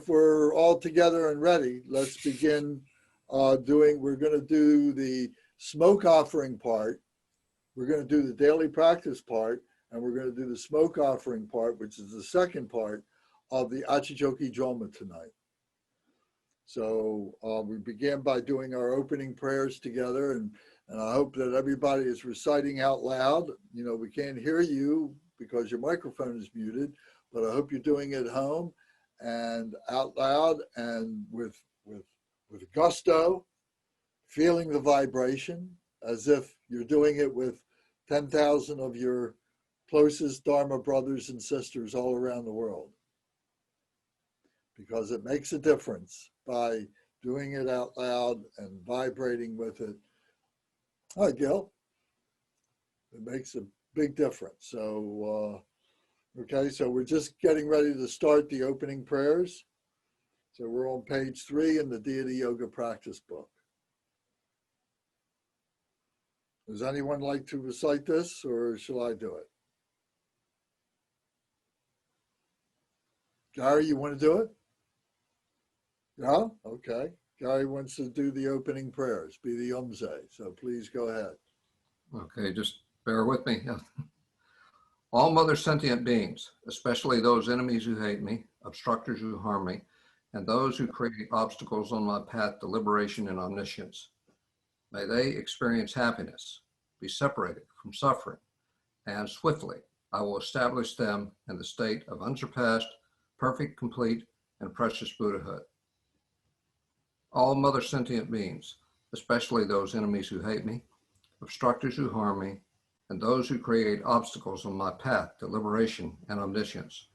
if we're all together and ready, let's begin we're going to do the smoke offering part. We're going to do the daily practice part, and we're going to do the smoke offering part, which is the second part of the Achi Chokyi Drolma tonight. So we began by doing our opening prayers together, and I hope that everybody is reciting out loud. You know, we can't hear you because your microphone is muted, but I hope you're doing it at home and out loud and with gusto, feeling the vibration as if you're doing it with 10,000 of your closest Dharma brothers and sisters all around the world. Because it makes a difference by doing it out loud and vibrating with it. Hi, Gil. It makes a big difference. So, okay, so we're just getting ready to start the opening prayers. So we're on page 3 in the Deity Yoga Practice book. Does anyone like to recite this, or shall I do it? Gary, you want to do it? Yeah? Okay. Gary wants to do the opening prayers, be the Umze. So please go ahead. Okay, just bear with me. All mother sentient beings, especially those enemies who hate me, obstructors who harm me, and those who create obstacles on my path to liberation and omniscience, may they experience happiness, be separated from suffering, and swiftly I will establish them in the state of unsurpassed, perfect, complete, and precious Buddhahood. All mother sentient beings, especially those enemies who hate me, obstructors who harm me, and those who create obstacles on my path to liberation and omniscience,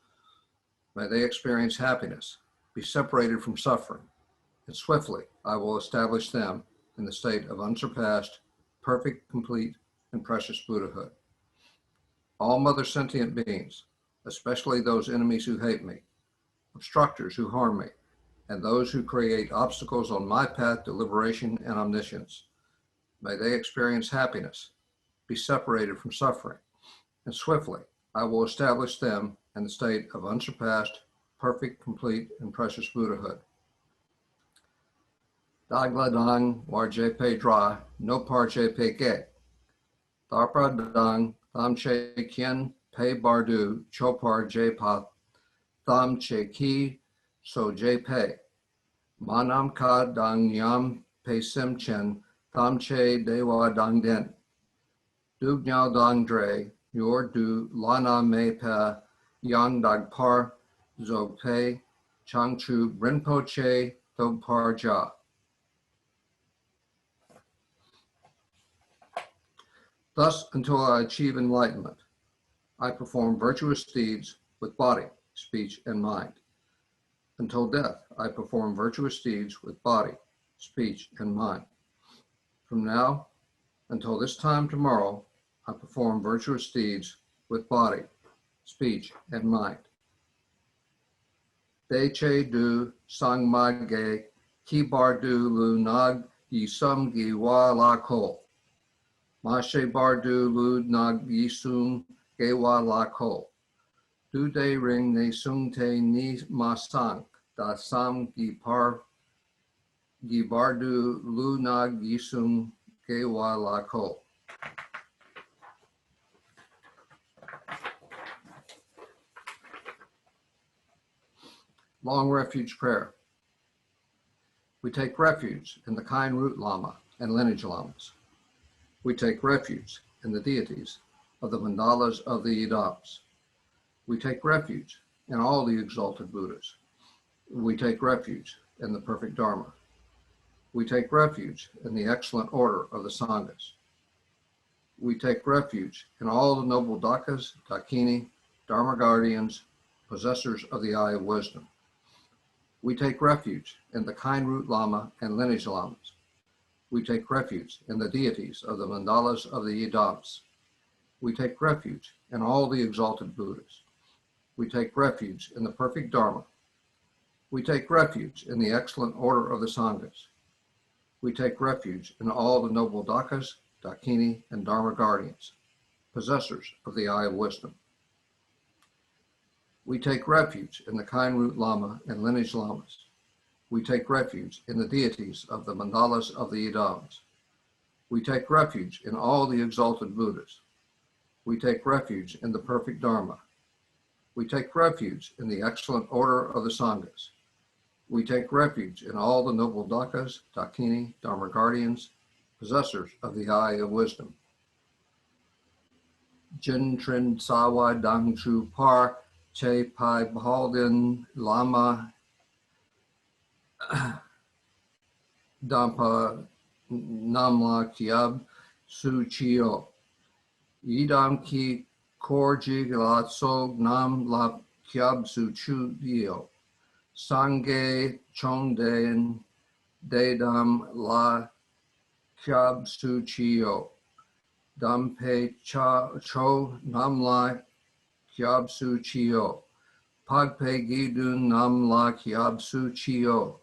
may they experience happiness, be separated from suffering, and swiftly I will establish them in the state of unsurpassed, perfect, complete, and precious Buddhahood. All mother sentient beings, especially those enemies who hate me, obstructors who harm me, and those who create obstacles on my path to liberation and omniscience, may they experience happiness, be separated from suffering, and swiftly I will establish them in the state of unsurpassed, perfect, complete, and precious Buddhahood. Dagla dang war jepe dra, no par jepe ge. Darpa dang tham che kien pe bardu chopar jepa tham che ki so jepe. Manam ka dang yam pe sim chen tham che dewa dang den. Dug nyao dang dre, yor du lana me pa yang dag par zo pe chang chu rinpoche do par ja. Thus, until I achieve enlightenment, I perform virtuous deeds with body, speech, and mind. Until death, I perform virtuous deeds with body, speech, and mind. From now until this time tomorrow, I perform virtuous deeds with body, speech, and mind. De che du sang ma ge ki bar du lu nag yi sum gi wa la ko. Ma she bar du lu nag yi sum ge wa la ko. Du de ring ne sung te ni ma sang da sam gi par gi bar du lu nag yi sum ge wa la ko. Long refuge prayer. We take refuge in the kind root lama and lineage lamas. We take refuge in the deities of the mandalas of the idams. We take refuge in all the exalted Buddhas. We take refuge in the perfect Dharma. We take refuge in the excellent order of the Sanghas. We take refuge in all the noble Dakas, Dakini, Dharma guardians, possessors of the eye of wisdom. We take refuge in the kind root lama and lineage lamas. We take refuge in the deities of the mandalas of the idams. We take refuge in all the exalted Buddhas. We take refuge in the perfect Dharma. We take refuge in the excellent order of the Sanghas. We take refuge in all the noble Dakas, Dakini, and Dharma guardians, possessors of the eye of wisdom. We take refuge in the kind root Lama and lineage Lamas. We take refuge in the deities of the mandalas of the Idams. We take refuge in all the exalted Buddhas. We take refuge in the perfect Dharma. We take refuge in the excellent order of the Sanghas. We take refuge in all the noble Dakas, Dakini, Dharma guardians, possessors of the eye of wisdom. Jin Trin Sawa Dang Chu Par Che Pai Baldin Lama Dampa Namla Kiab Su Chio Yidam Ki Korji La Sog Nam La Kiab Su Chu Dio Sange Chongden Dedam La Kiab Su Chio Dampe Cha Cho Namla Kiab Su Chio Pagpe Gidun Namla Kiab Su Chio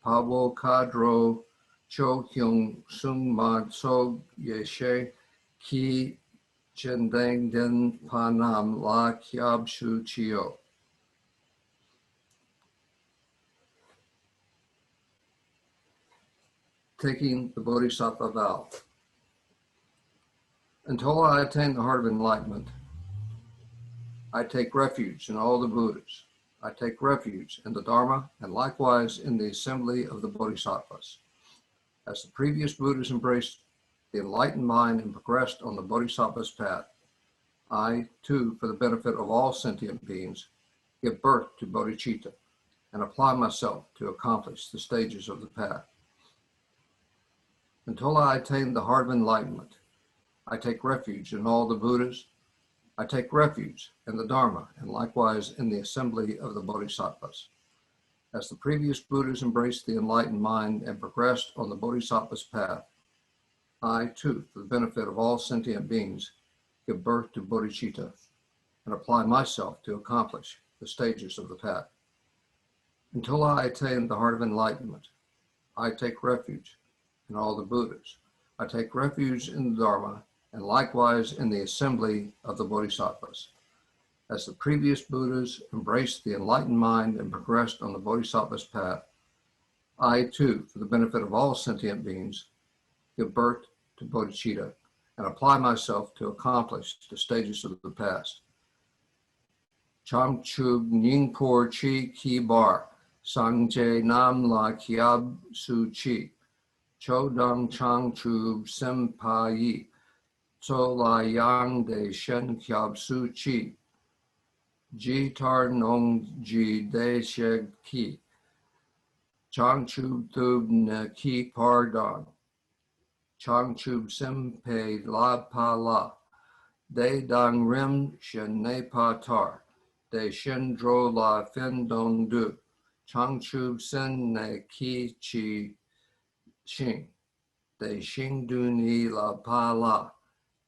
Pabo Kadro Cho Kyung Sung Ma So Yeshe Ki Chendeng Den Panam La Kiab Su Chio. Taking the Bodhisattva vow. Until I attain the heart of enlightenment, I take refuge in all the Buddhas. I take refuge in the Dharma and likewise in the assembly of the Bodhisattvas. As the previous Buddhas embraced the enlightened mind and progressed on the Bodhisattva's path, I, too, for the benefit of all sentient beings, give birth to bodhicitta and apply myself to accomplish the stages of the path. Until I attain the heart of enlightenment, I take refuge in all the Buddhas. I take refuge in the Dharma and likewise in the assembly of the Bodhisattvas. As the previous Buddhas embraced the enlightened mind and progressed on the Bodhisattva's path, I, too, for the benefit of all sentient beings, give birth to bodhicitta and apply myself to accomplish the stages of the path. Until I attain the heart of enlightenment, I take refuge in all the Buddhas. I take refuge in the Dharma and likewise in the assembly of the Bodhisattvas. As the previous Buddhas embraced the enlightened mind and progressed on the Bodhisattva's path, I, too, for the benefit of all sentient beings, give birth to bodhicitta and apply myself to accomplish the stages of the past. Changchub Ningpor Chi Ki Bar Sangje Nam La Kiab Su Chi Chodang Changchub Sempa Yi So La Yang De Shen Kiab Su Chi Ji Tar Nong Ji De Sheg Ki Changchub Tub Ne Ki Pardon Changchub Sempe La Pa La De Dang Rim Shen Ne Pa Tar De Shen Dro La Fin Dong Du Changchub Sen Ne Ki Chi Xing De Xing Du Ni La Pa La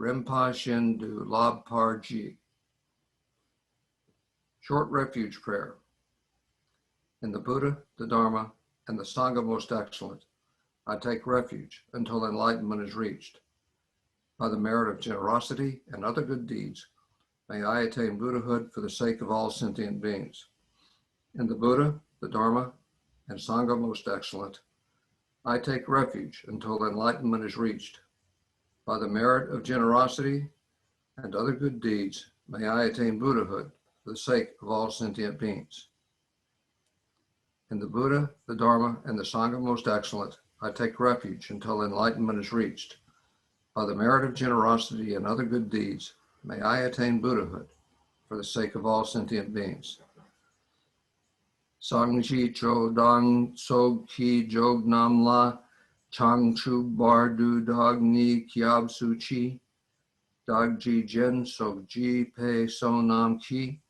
Rimpa Shin Du La Par Ji. Short refuge prayer. In the Buddha, the Dharma, and the Sangha most excellent, I take refuge until enlightenment is reached. By the merit of generosity and other good deeds, may I attain Buddhahood for the sake of all sentient beings. In the Buddha, the Dharma, and Sangha most excellent, I take refuge until enlightenment is reached. By the merit of generosity and other good deeds, may I attain Buddhahood for the sake of all sentient beings. In the Buddha, the Dharma, and the Sangha most excellent, I take refuge until enlightenment is reached. By the merit of generosity and other good deeds, may I attain Buddhahood for the sake of all sentient beings. Sangji Chodang Sog Ki Jog Nam La Chang Chu Bar Du Dog Ni Kiab Su Chi Dag Ji Jen Sog Ji Pe So Nam Ki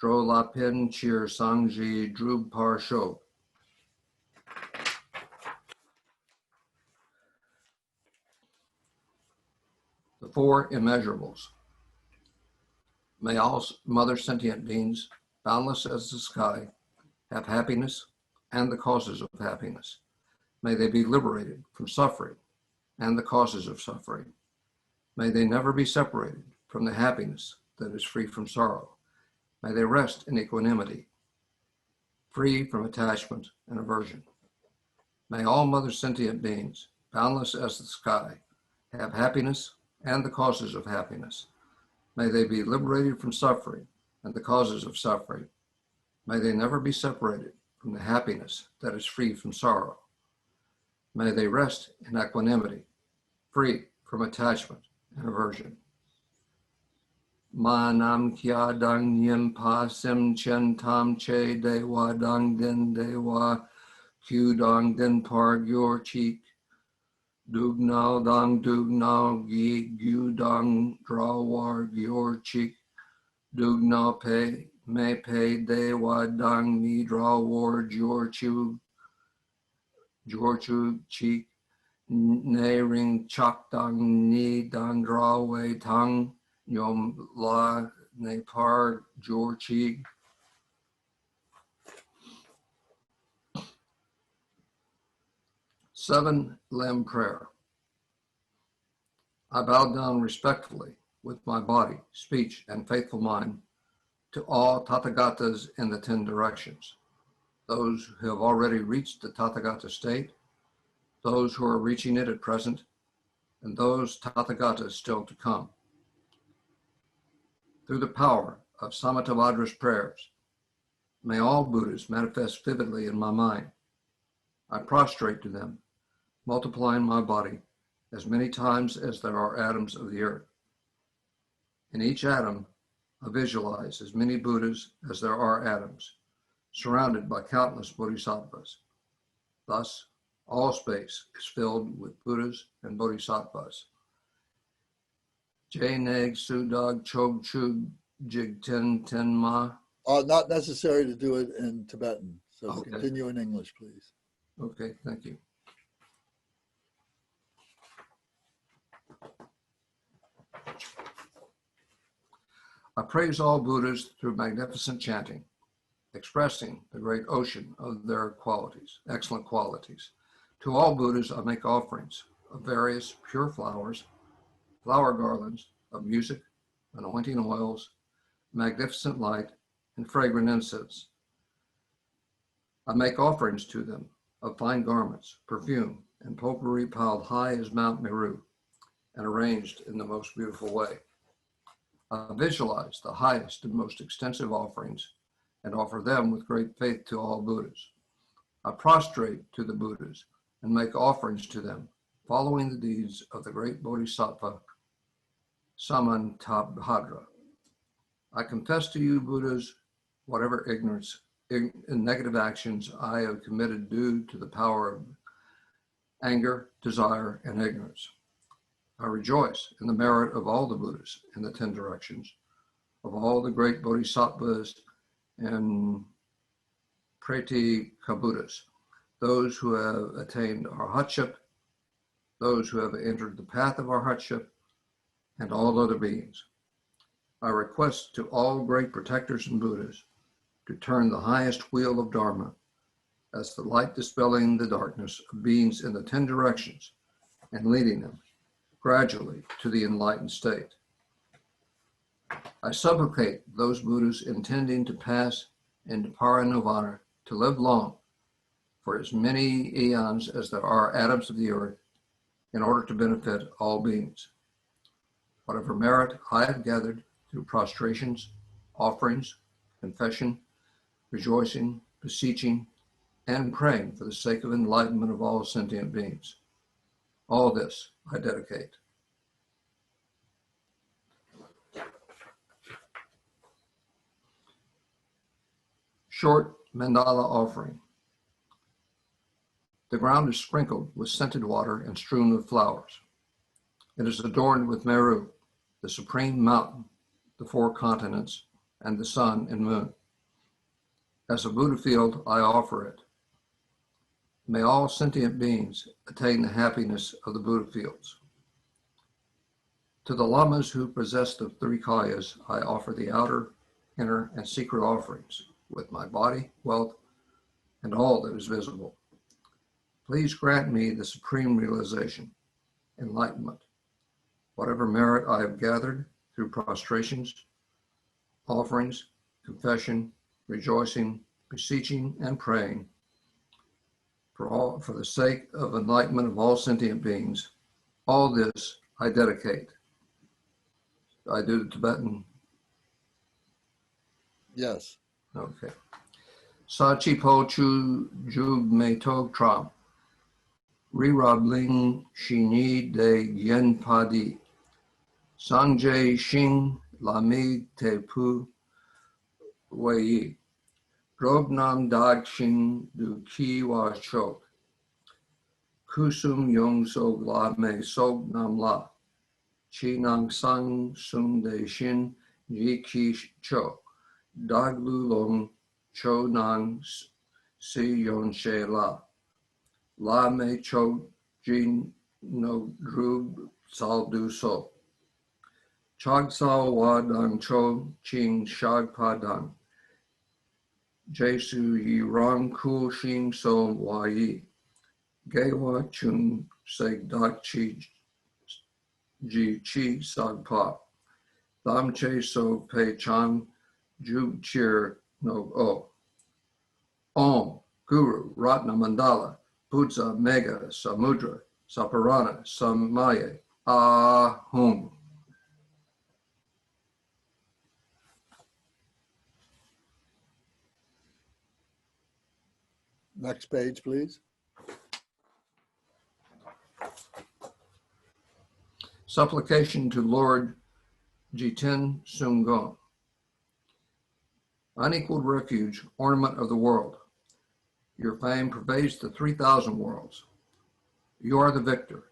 Dro La Pin Chir Sangji Drub Par Sho. The four immeasurables. May all mother sentient beings, boundless as the sky, have happiness and the causes of happiness. May they be liberated from suffering and the causes of suffering. May they never be separated from the happiness that is free from sorrow. May they rest in equanimity, free from attachment and aversion. May all mother sentient beings, boundless as the sky, have happiness and the causes of happiness. May they be liberated from suffering and the causes of suffering. May they never be separated from the happiness that is free from sorrow. May they rest in equanimity, free from attachment and aversion. Ma nam kya dang yin pa sim chen tam che dewa dang din dewa kyu dang din par gyor cheek dug nao dang dug nao gi gyu dang draw war gyor cheek dug nao pe me pe dewa dang mi draw war jor chu cheek ne ring chak dang ni dang draw wei tang Yom La Nepar Jorchi. Seven limb prayer. I bow down respectfully with my body, speech, and faithful mind to all Tathagatas in the 10 directions, those who have already reached the Tathagata state, those who are reaching it at present, and those Tathagatas still to come. Through the power of Samatavadra's prayers, may all Buddhas manifest vividly in my mind. I prostrate to them, multiplying my body as many times as there are atoms of the earth. In each atom, I visualize as many Buddhas as there are atoms, surrounded by countless bodhisattvas. Thus, all space is filled with Buddhas and bodhisattvas. Neg Sudog Chog Chug Jig Ten Ten Ma. Not necessary to do it in Tibetan. So Okay. Continue in English, please. Okay, thank you. I praise all Buddhas through magnificent chanting, expressing the great ocean of their qualities, excellent qualities. To all Buddhas, I make offerings of various pure flowers, flower garlands of music, anointing oils, magnificent light, and fragrant incense. I make offerings to them of fine garments, perfume, and potpourri piled high as Mount Meru and arranged in the most beautiful way. I visualize the highest and most extensive offerings and offer them with great faith to all Buddhas. I prostrate to the Buddhas and make offerings to them, following the deeds of the great Bodhisattva Samantabhadra. I confess to you, Buddhas, whatever ignorance and negative actions I have committed due to the power of anger, desire, and ignorance. I rejoice in the merit of all the Buddhas in the 10 directions, of all the great Bodhisattvas and Pratyekabuddhas, those who have attained arhatship, those who have entered the path of arhatship, and all other beings. I request to all great protectors and Buddhas to turn the highest wheel of Dharma as the light dispelling the darkness of beings in the 10 directions and leading them gradually to the enlightened state. I supplicate those Buddhas intending to pass into parinirvana to live long for as many eons as there are atoms of the earth in order to benefit all beings. Whatever merit I have gathered through prostrations, offerings, confession, rejoicing, beseeching, and praying for the sake of enlightenment of all sentient beings. All this I dedicate. Short mandala offering. The ground is sprinkled with scented water and strewn with flowers. It is adorned with Meru, the supreme mountain, the 4 continents, and the sun and moon. As a Buddha field, I offer it. May all sentient beings attain the happiness of the Buddha fields. To the lamas who possess the 3 kayas, I offer the outer, inner, and secret offerings with my body, wealth, and all that is visible. Please grant me the supreme realization, enlightenment. Whatever merit I have gathered through prostrations, offerings, confession, rejoicing, beseeching, and praying for the sake of enlightenment of all sentient beings. All this I dedicate. I do the Tibetan. Yes. Okay. Sachi po chu jub me tog tram. Rirabling shini de yen padi. Sangje shing lami te pu wei. Drognam dag shing du ki wa chok. Kusum yong so la me so nam la. Chi nang sang sum de shin ji ki cho. Dag lu long cho nang si yon she la. La me cho jin no drub sal du so. Chag sao wa dang cho ching shag pa dang. Jesu yi rong ku shing so wa yi. Ge wa chung seg dak chi ji chi sag pa. Lam che so pe chan ju chir no o. Om, Guru, Ratna Mandala, Buddha, Mega, Samudra, Saparana, Samaye, Ahum. Next page, please. Supplication to Lord Jiten Sungong. Unequaled refuge, ornament of the world. Your fame pervades the 3,000 worlds. You are the victor,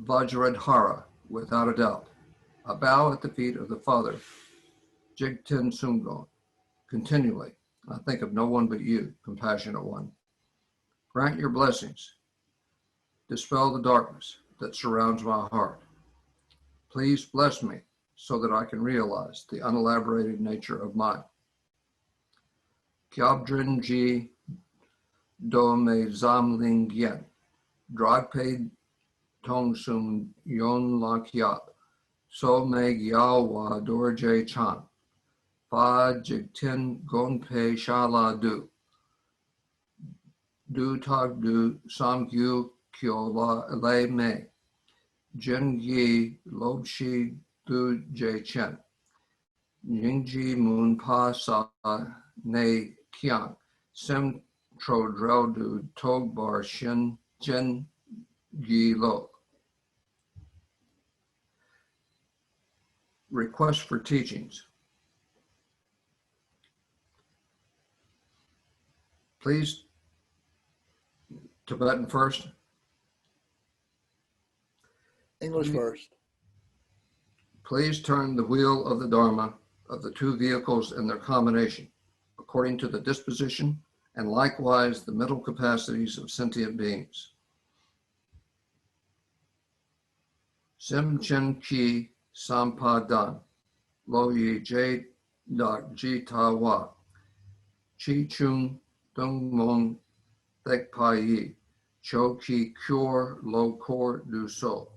Vajradhara, without a doubt. I bow at the feet of the Father, Jigten Sungong, continually. I think of no one but you, compassionate one. Grant your blessings. Dispel the darkness that surrounds my heart. Please bless me so that I can realize the unelaborated nature of mine. Kyabdrin ji do me zamling yen. Dragpe tong sum yon la kyab. So me gyao wa dorje chan. Fa jigten gongpe shala du. Du tag du samgyu kyo le me. Jin yi lobshi du je chen. Yingji mun pa sa ne kyang. Sem tro drel du tog bar shin jen yi lo. Request for teachings. Please, Tibetan first. English first. Please turn the wheel of the Dharma of the two vehicles and their combination, according to the disposition and likewise the mental capacities of sentient beings. Sim chen ki sampa dan, lo yi je dak ji ta wa, chi chung dung mong thek pa yi, cho ki cure lo kor du so.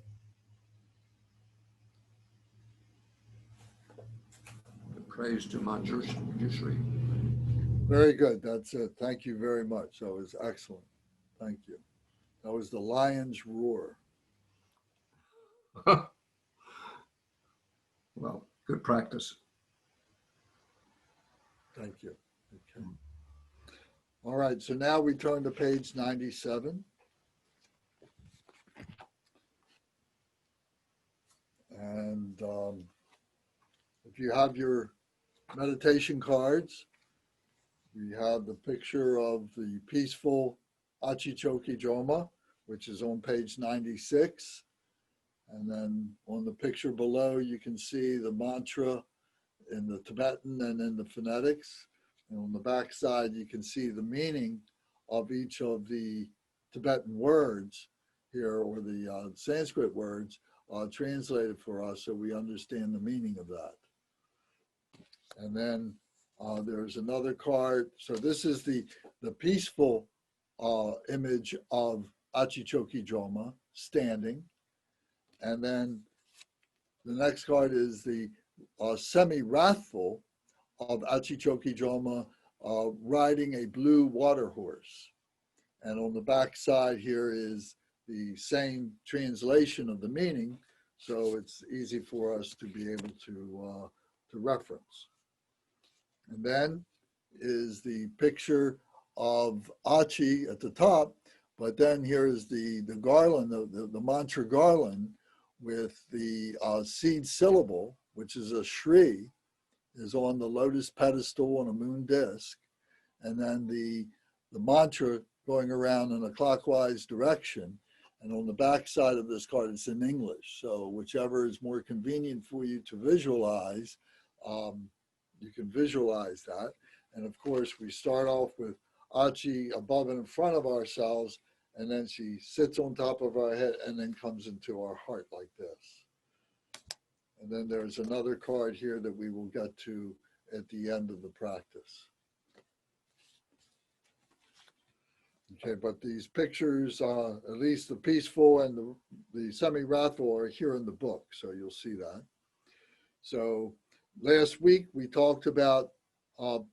Praise to Manjushri. Very good. That's it. Thank you very much. That was excellent. Thank you. That was the lion's roar. Well, good practice. Thank you. Okay. All right. So now we turn to page 97. And if you have your meditation cards, we have the picture of the peaceful Achi Chokyi Drolma, which is on page 96. And then on the picture below, you can see the mantra in the Tibetan and in the phonetics. And on the back side, you can see the meaning of each of the Tibetan words here, or the Sanskrit words translated for us so we understand the meaning of that. And then there's another card. So this is the peaceful image of Achi Chokyi Drolma standing. And then the next card is the semi-wrathful of Achi Chokyi Drolma riding a blue water horse. And on the back side here is the same translation of the meaning, so it's easy for us to be able to reference. And then is the picture of Achi at the top, but then here is the garland, the mantra garland with the seed syllable, which is a Shri, is on the lotus pedestal on a moon disc, and then the mantra going around in a clockwise direction. And on the back side of this card, it's in English. So whichever is more convenient for you to visualize, you can visualize that. And of course, we start off with Achi above and in front of ourselves, and then she sits on top of our head and then comes into our heart like this. And then there's another card here that we will get to at the end of the practice. Okay, but these pictures, at least the peaceful and the semi-wrathful, are here in the book, so you'll see that. So last week we talked about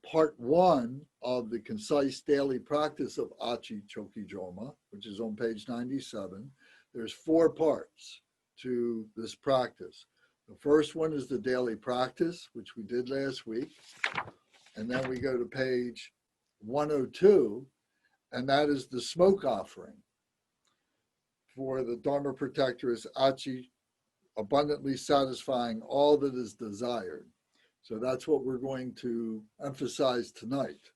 part 1 of the concise daily practice of Achi Chokyi Drolma, which is on page 97. There's 4 parts to this practice. The first one is the daily practice, which we did last week. And then we go to page 102, and that is the smoke offering for the Dharma Protectress Achi, abundantly satisfying all that is desired. So that's what we're going to emphasize tonight.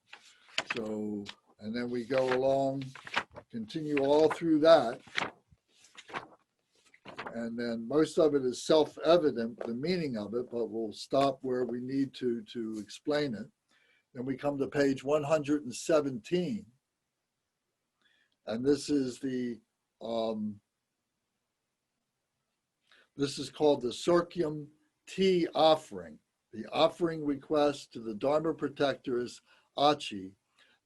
So, and then we go along, continue all through that. And then most of it is self-evident, the meaning of it, but we'll stop where we need to explain it. Then we come to page 117. And this is the, this is called the Circum Tea Offering, the offering request to the Dharma Protectress Achi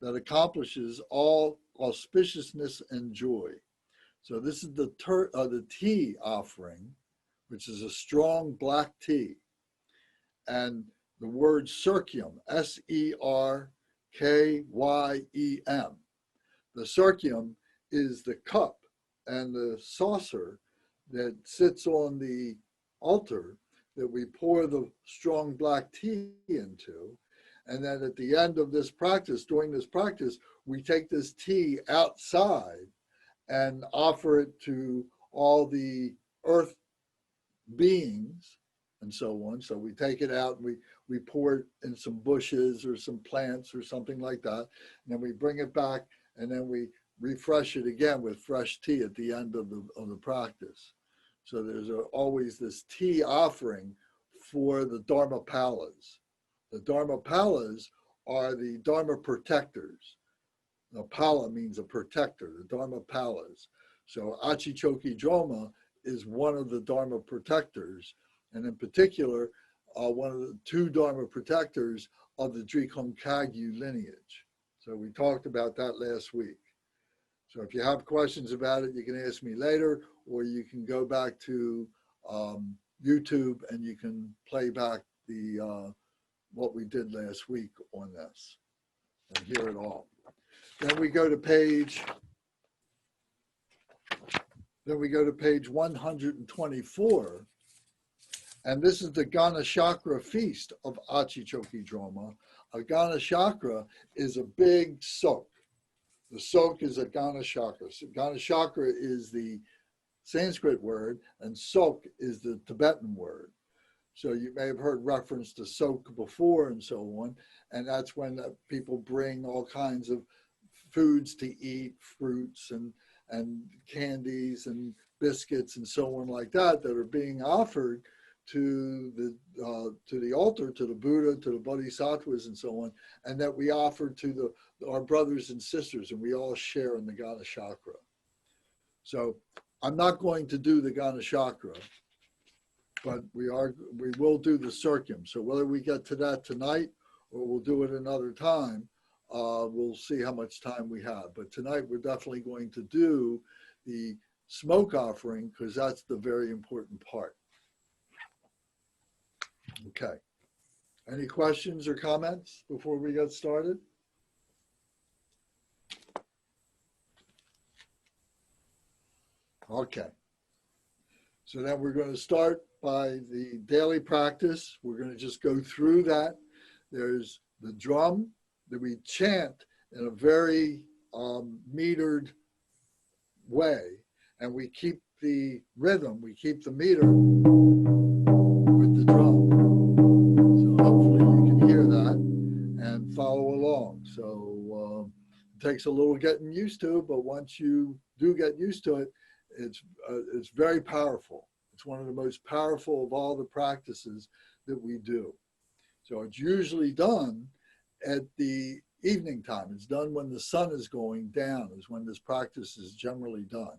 that accomplishes all auspiciousness and joy. So this is the tea offering, which is a strong black tea. And the word circum, S-E-R-K-Y-E-M. The circum is the cup and the saucer that sits on the altar that we pour the strong black tea into. And then at the end of this practice, during this practice, we take this tea outside and offer it to all the earth beings and so on. So we take it out and we pour it in some bushes or some plants or something like that. And then we bring it back and then we refresh it again with fresh tea at the end of the practice. So there's always this tea offering for the Dharma Palas. The Dharma Palas are the Dharma protectors. Now, Pala means a protector, the Dharma Palas. So Achi Chokyi Drolma is one of the Dharma protectors, and in particular, one of the 2 Dharma protectors of the Drikung Kagyu lineage. So we talked about that last week. So if you have questions about it, you can ask me later, or you can go back to YouTube and you can play back the what we did last week on this and hear it all. Then we go to page 124, and this is the Ganachakra feast of Achi Chokyi Drolma. A Ganachakra is a big soak. The soak is a Ganachakra. So Ganachakra is the Sanskrit word, and soak is the Tibetan word. So you may have heard reference to soak before and so on, and that's when people bring all kinds of foods to eat, fruits and candies and biscuits and so on like that are being offered to the altar, to the Buddha, to the Bodhisattvas and so on, and that we offer to our brothers and sisters, and we all share in the Ganachakra. So I'm not going to do the Ganachakra, but we will do the circum. So whether we get to that tonight or we'll do it another time, we'll see how much time we have. But tonight we're definitely going to do the smoke offering because that's the very important part. Okay. Any questions or comments before we get started? Okay. So then we're going to start by the daily practice. We're going to just go through that. There's the drum that we chant in a very metered way, and we keep the rhythm, we keep the meter with the drum. So hopefully you can hear that and follow along. So it takes a little getting used to, but once you do get used to it, it's very powerful. It's one of the most powerful of all the practices that we do. So it's usually done at the evening time. It's done when the sun is going down, is when this practice is generally done.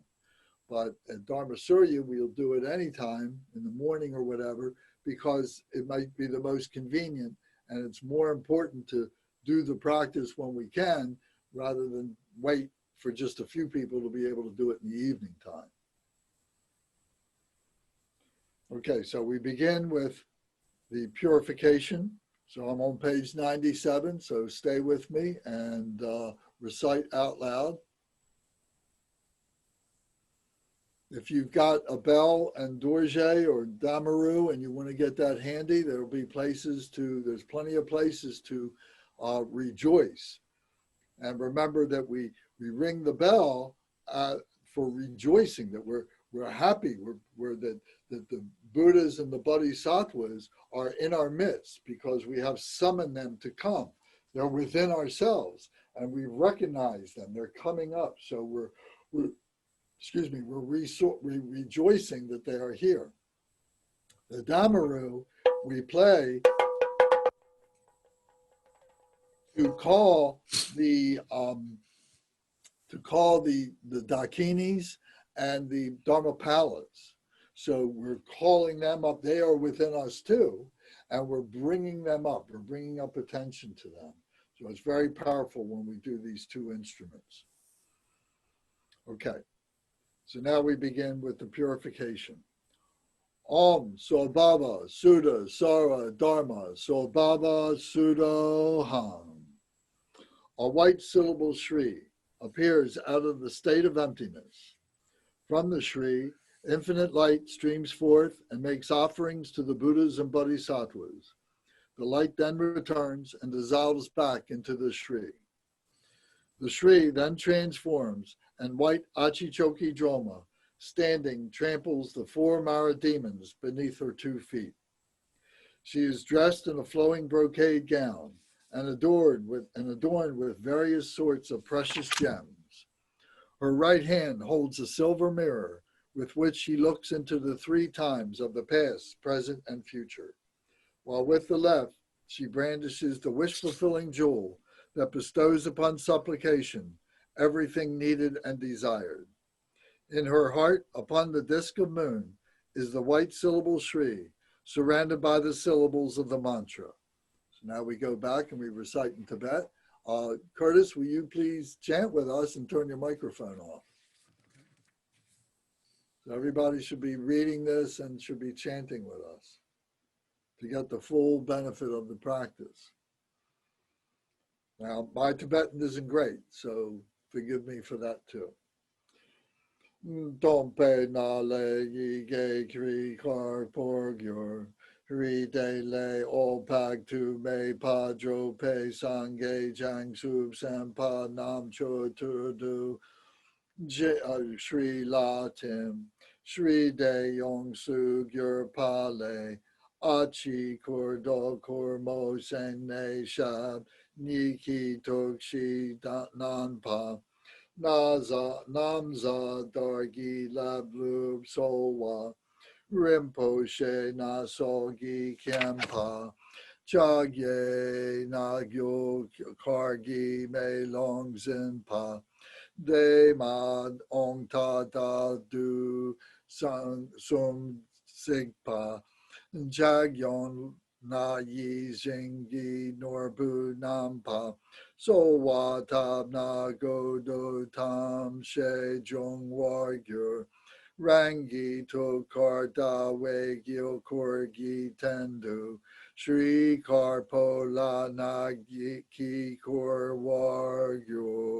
But at Dharma Surya, we'll do it anytime in the morning or whatever, because it might be the most convenient, and it's more important to do the practice when we can rather than wait for just a few people to be able to do it in the evening time. Okay, so we begin with the purification. So I'm on page 97, so stay with me and recite out loud. If you've got a bell and dorje or damaru and you want to get that handy, there'll be places to, there's plenty of places to rejoice. And remember that we ring the bell for rejoicing, that we're happy, that the Buddhas and the Bodhisattvas are in our midst because we have summoned them to come. They're within ourselves and we recognize them. They're coming up. So we're rejoicing that they are here. The Damaru we play to call the Dakinis and the Dharmapalas. So we're calling them up. They are within us too, and we're bringing them up. We're bringing up attention to them. So it's very powerful when we do these two instruments. Okay, so now we begin with the purification. Om Sobhava Sudha Sara Dharma Sobhava Sudoham. A white syllable Shri appears out of the state of emptiness. From the Shri, infinite light streams forth and makes offerings to the Buddhas and Bodhisattvas. The light then returns and dissolves back into the Shri. The Shri then transforms, and white Achi Chokyi Drolma, standing, tramples the 4 Mara demons beneath her 2 feet. She is dressed in a flowing brocade gown and adorned with various sorts of precious gems. Her right hand holds a silver mirror with which she looks into the 3 times of the past, present, and future, while with the left she brandishes the wish-fulfilling jewel that bestows upon supplication everything needed and desired. In her heart, upon the disk of moon, is the white syllable Shri, surrounded by the syllables of the mantra. So now we go back and we recite in Tibet. Curtis, will you please chant with us and turn your microphone off? So everybody should be reading this and should be chanting with us to get the full benefit of the practice. Now, my Tibetan isn't great, so forgive me for that too. Dompe na le yi ge kri kar porgyur, hri de le all pag tu me padro pe sange jang sub sampa nam cho turdu, Shri Latim, Shri de yong su gyur pale, Achi kordo kormo sen ne shab, Niki tokshi nanpa, Namza dargi lablub sowa, Rinpoche nasogi kempa, Chagye nagyo kargi me long zinpa, De mad ong ta da du sum sigpa, Jagyon na yi jingi norbu nampa, so wa tab na go do tam she jong wargyur, Rangi Tokar Dawe Gil Korgi Tendu Shri Karpola Nagi Kor Wargyur.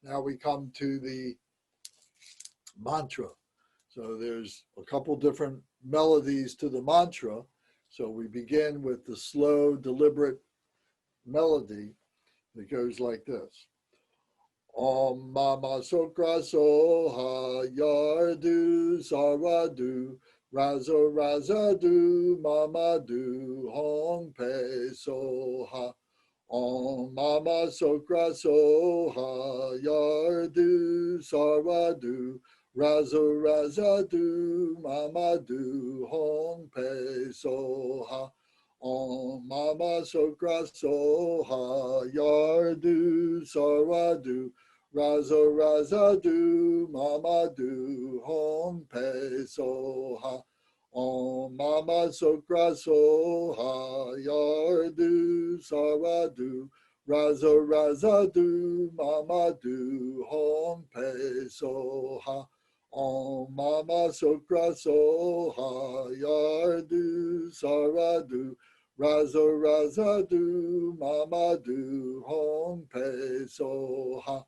Now we come to the mantra. So there's a couple different melodies to the mantra. So we begin with the slow, deliberate melody that goes like this. Om Mama Tsakra Soha Yar Du Sarwa Du Raza Raza Du Mama Du Hong Pe Soha. Om Mama Tsakra Soha Yar Du Sarwa Du Raza Raza Du Mama Du Hong Pe Soha. Om Mama Tsakra Soha Yar Du Sarwa Du Raza Raza Du Mama Du Hong Pe Soha. Om Mama Tsakra Soha Yar Du Sarwa Du Raza Raza Du Mama Du Hong Pe Soha. Om Mama Tsakra Soha Yar Du Sarwa Du Raza Raza Du Mama Du Hong Pe Soha.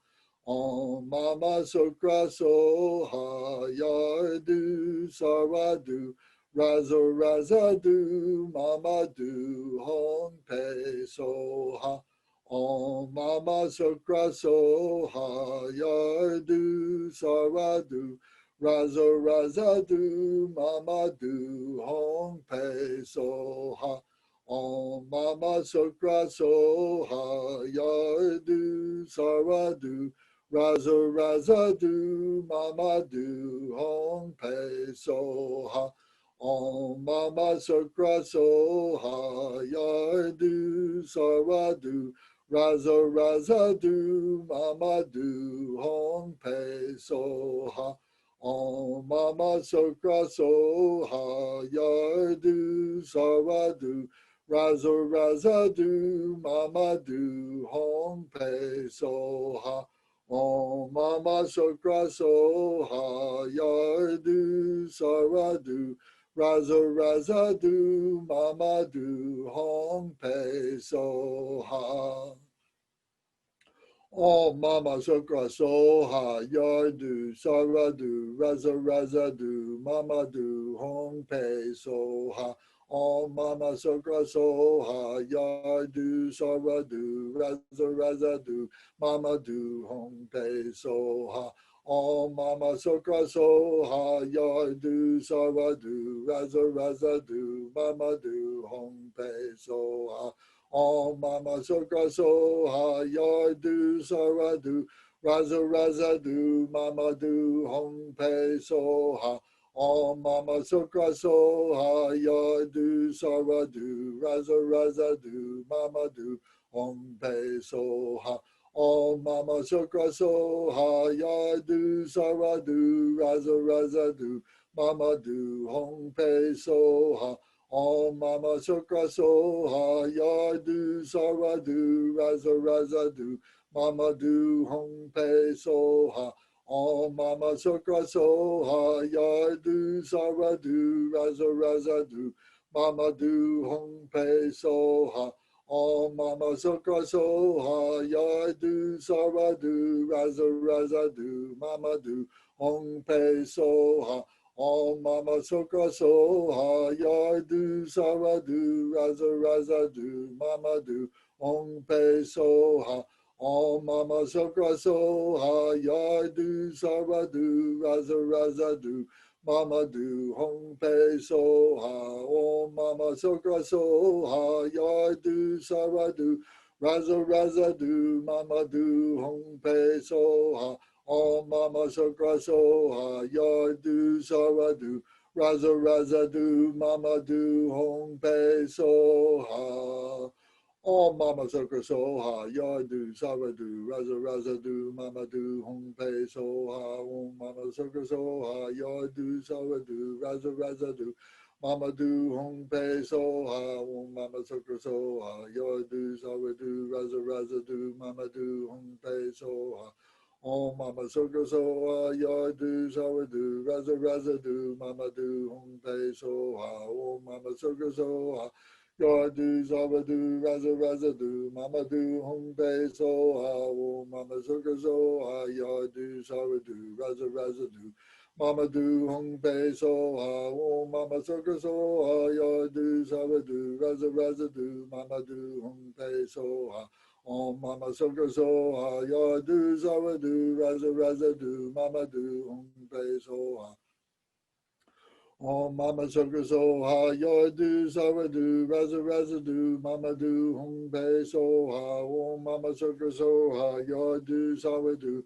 Om Mama Tsakra Soha Yar Du Sarwa Du Raza Raza Du Mama Du Hong Pe Soha. Om Mama Tsakra Soha Yar Du Sarwa Du Raza Raza Du Mama Du Hong Pe Soha. Om Mama Tsakra Soha Yar Du Sarwa Du Raza Raza Du Mama Du Hong Pe Soha. Om Mama Tsakra Soha Yar Du Sarwa Du Raza Raza Du Mama Du Hong Pe Soha. Om Mama Tsakra Soha Yar Du Sarwa Du Raza Raza Du Mama Du Hong Pe Soha. Om Mama Tsakra Soha Yar Du Sarwa Du Raza Raza Du Mama Du Hong Pe Soha. Om Mama Tsakra Soha Yar Du Sarwa Du Raza Raza Du Mama Du Hong Pe Soha. Om Mama Tsakra Soha Yar Du Sarwa Du Raza Raza Du Mama Du Hong Pe Soha. Om Mama Tsakra Soha Yar Du Sarwa Du Raza Raza Du Mama Du Hong Pe Soha. Om Mama Tsakra Soha Yar Du Sarwa Du Raza Raza Du Mama Du Hong Pe Soha. Om Mama Tsakra Soha Yar Du Sarwa Du Raza Raza Du Mama Du Hong Pe Soha. Om Mama Tsakra Soha Yar Du Sarwa Du Raza Raza Du Mama Du Hong Pe Soha. Om Mama Tsakra Soha Yar Du Sarwa Du Raza Raza Du Mama Du Hong Pe Soha. Om Mama Tsakra Soha Yar Du Sarwa Du Raza Raza Du Mama Du Hong Pe Soha. Om Mama Tsakra Soha Yar Du Sarwa Du Raza Raza Du Mama Du Hong Pe Soha. Om Mama Tsakra Soha Yar Du Sarwa Du Raza Raza Du Mama Du Hong Pe Soha. Om Mama Tsakra Soha Yar Du Sarwa Du Raza Raza Du Mama Du Hong Pe Soha. Om Mama Tsakra Soha Yar Du Sarwa Du Raza Raza Du Mama Du Hong Pe Soha. Om Mama Tsakra Soha Yar Du Sarwa Du Raza Raza Du Mama Du Hong Pe Soha. Om Mama Tsakra Soha Yar Du Sarwa Du Raza Raza Du Mama Du Hong Pe Soha. Om Mama Tsakra Soha Yar Du Sarwa Du Raza Raza Du Mama Du Hong Pe Soha. Om Mama Tsakra Soha Yar Du Sarwa Du Raza Raza Du Mama Du Hong Pe Soha. Om Mama Soka Soha, Yar Du Sarwa Du, Raza Raza Du, Mama Du Hong Pe Soha. Om Mama Soka Soha, Yar Du Sarwa Du, Raza Raza Du, Mama Du Hong Pe Soha. Om Mama Soka Soha, Yar Du Sarwa Du, Raza Raza Du, Mama Du Hong Pe Soha. Om Mama Soka Soha, Yar Du Sarwa Du, Raza Raza Du, Mama Du Hong Pe Soha. Om Mama Soka Soha, Yar Du Sarwa Du, Raza Raza Du, Mama Du Hong Pe Soha. Om Mama Soka Soha, Yar Du Sarwa Du, Raza Raza Du, Mama Du Hong Pe Soha. Om Mama Soka Soha, Yar Du Sarwa Du,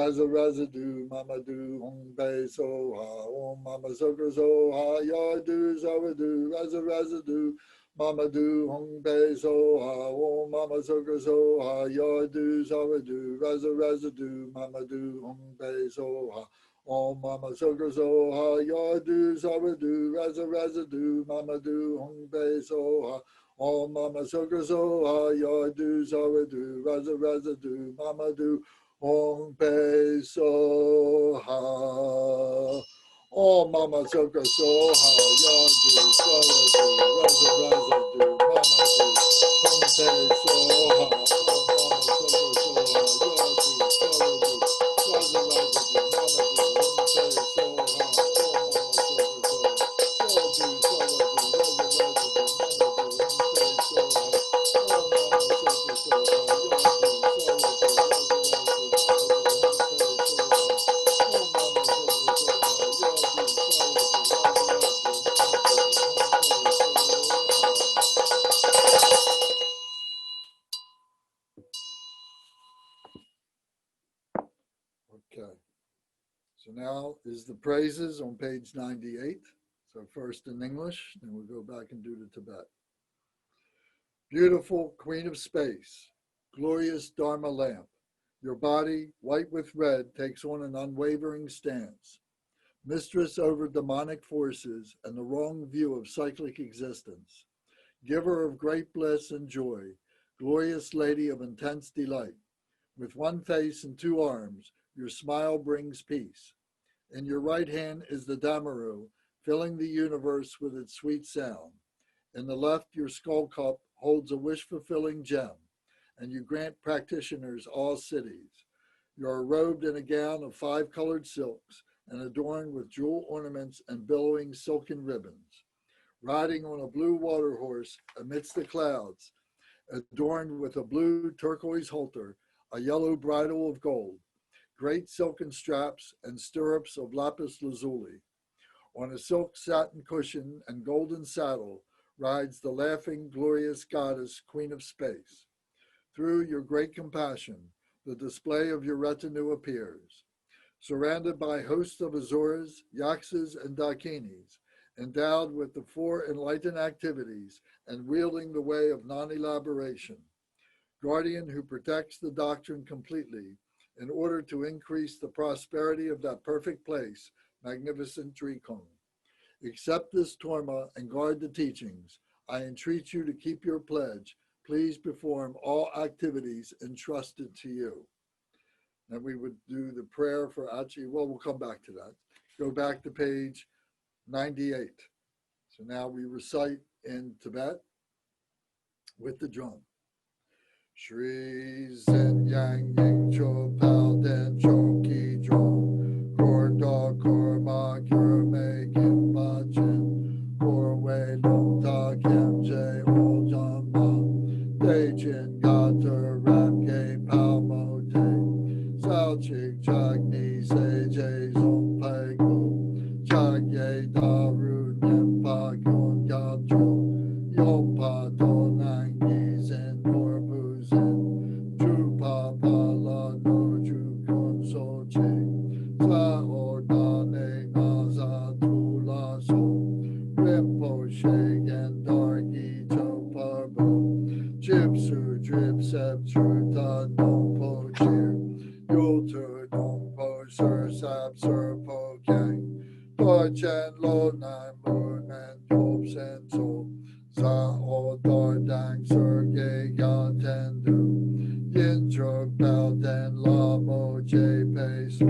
Raza Raza Du, Mama Du Hong Pe Soha. Om Mama Soka Soha, Yar Du Sarwa Du, Raza Raza Du, Mama Du Hong Pe Soha. Om Mama Soka Soha, Yar Du Sarwa Du, Raza Raza Du, Mama Du Hong Pe Soha. Om Mama Soka Soha, Yar Du Sarwa Du, Raza Raza Du, Mama Du Hong Pe Soha. Om Mama Soka Soha, Yar Du Sarwa Du, Raza Raza Du, Mama Du Hong Pe Soha. Om Mama Soka Soha, Yar Du Sarwa Du, Raza Raza Du, Mama Du Hong Pe Soha. Om Mama Soka Soha, Yar Du Sarwa Du, Raza Raza Du, Mama Du Hong Pe Soha. Om Mama Soka Soha, Yar Du Sarwa Du, Raza Raza Du, Mama Du Hong Pe Soha. Om Mama Soka Soha, Yar Du Sarwa Du, Raza Raza Du, Mama Du Hong Pe Soha. Om Mama Soka Soha, Yar Du Sarwa Du, Raza Raza Du, Mama Du Hong Pe Soha. Okay. So now is the praises on page 98. So first in English, then we'll go back and do the Tibet. Beautiful Queen of Space, glorious Dharma lamp, your body, white with red, takes on an unwavering stance. Mistress over demonic forces and the wrong view of cyclic existence. Giver of great bliss and joy, glorious lady of intense delight. With one face and two arms, your smile brings peace. In your right hand is the Damaru, filling the universe with its sweet sound. In the left, your skull cup holds a wish-fulfilling gem, and you grant practitioners all cities. You are robed in a gown of 5-colored silks and adorned with jewel ornaments and billowing silken ribbons. Riding on a blue water horse amidst the clouds, adorned with a blue turquoise halter, a yellow bridle of gold, great silken straps and stirrups of lapis lazuli. On a silk satin cushion and golden saddle rides the laughing, glorious goddess, Queen of Space. Through your great compassion, the display of your retinue appears. Surrounded by hosts of Azuras, Yaksas, and Dakinis, endowed with the 4 enlightened activities and wielding the way of non-elaboration. Guardian who protects the doctrine completely in order to increase the prosperity of that perfect place, magnificent Drikung. Accept this torma and guard the teachings. I entreat you to keep your pledge. Please perform all activities entrusted to you. And we would do the prayer for Achi. Well, we'll come back to that. Go back to page 98. So now we recite in Tibet with the drum. Shri Zen Yang Ying Cho Pal Den Chokyi Drolma Kor Da Kor Ma Kyor Me Kim Ba Chin Kor Wei Long Ta Kem Je O Jan Ma De Chin Ga Ter Ram Ge Pao Mo De Sao Chik Chak Ni Se Je Zong Pai Go Chak Ye Da Ru Nem Pa Kyon Ga Cho Yong Pa Do Nang Yi Zen Nor Bu Zen Chu Pa Pa La No Chu Kon So Che Sa O Da Ne Na Za Tu La So Rimpo She Gen Dar Gi Cho Pa Bo Chip Su Drip Sep Chu Ta Dong Po Cheer Yul Tu Dong Po Sir Sap Sir Po Kang Dor Chen Lo Nan Moon Man Yop Sen So Za O Dor Dang Sir Ge Ya Ten Du Yin Chok Pao Den La Mo Je Pe So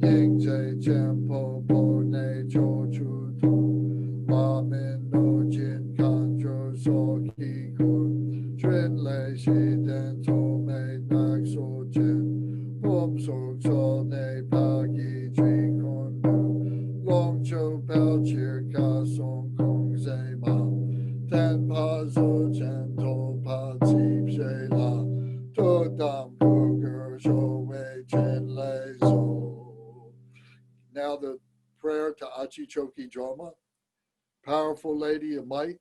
Ying Je Chen Po Po Ne Cho Chu To Ma Min No Jin Kan Tro So Ki Kor Trin Le Shi Den To Me Nak So Chen Om Sok So Ne Pa Ki Tri Kon Du Long Cho Pao Chir Ka Song Kong Zhe Ma Ten Pa Zo Chen To Pa Tsip She La To Dam Ku Ger Sho Wei Chen Le So. Now the prayer to Achi Chokyi Drolma. Powerful Lady of Might,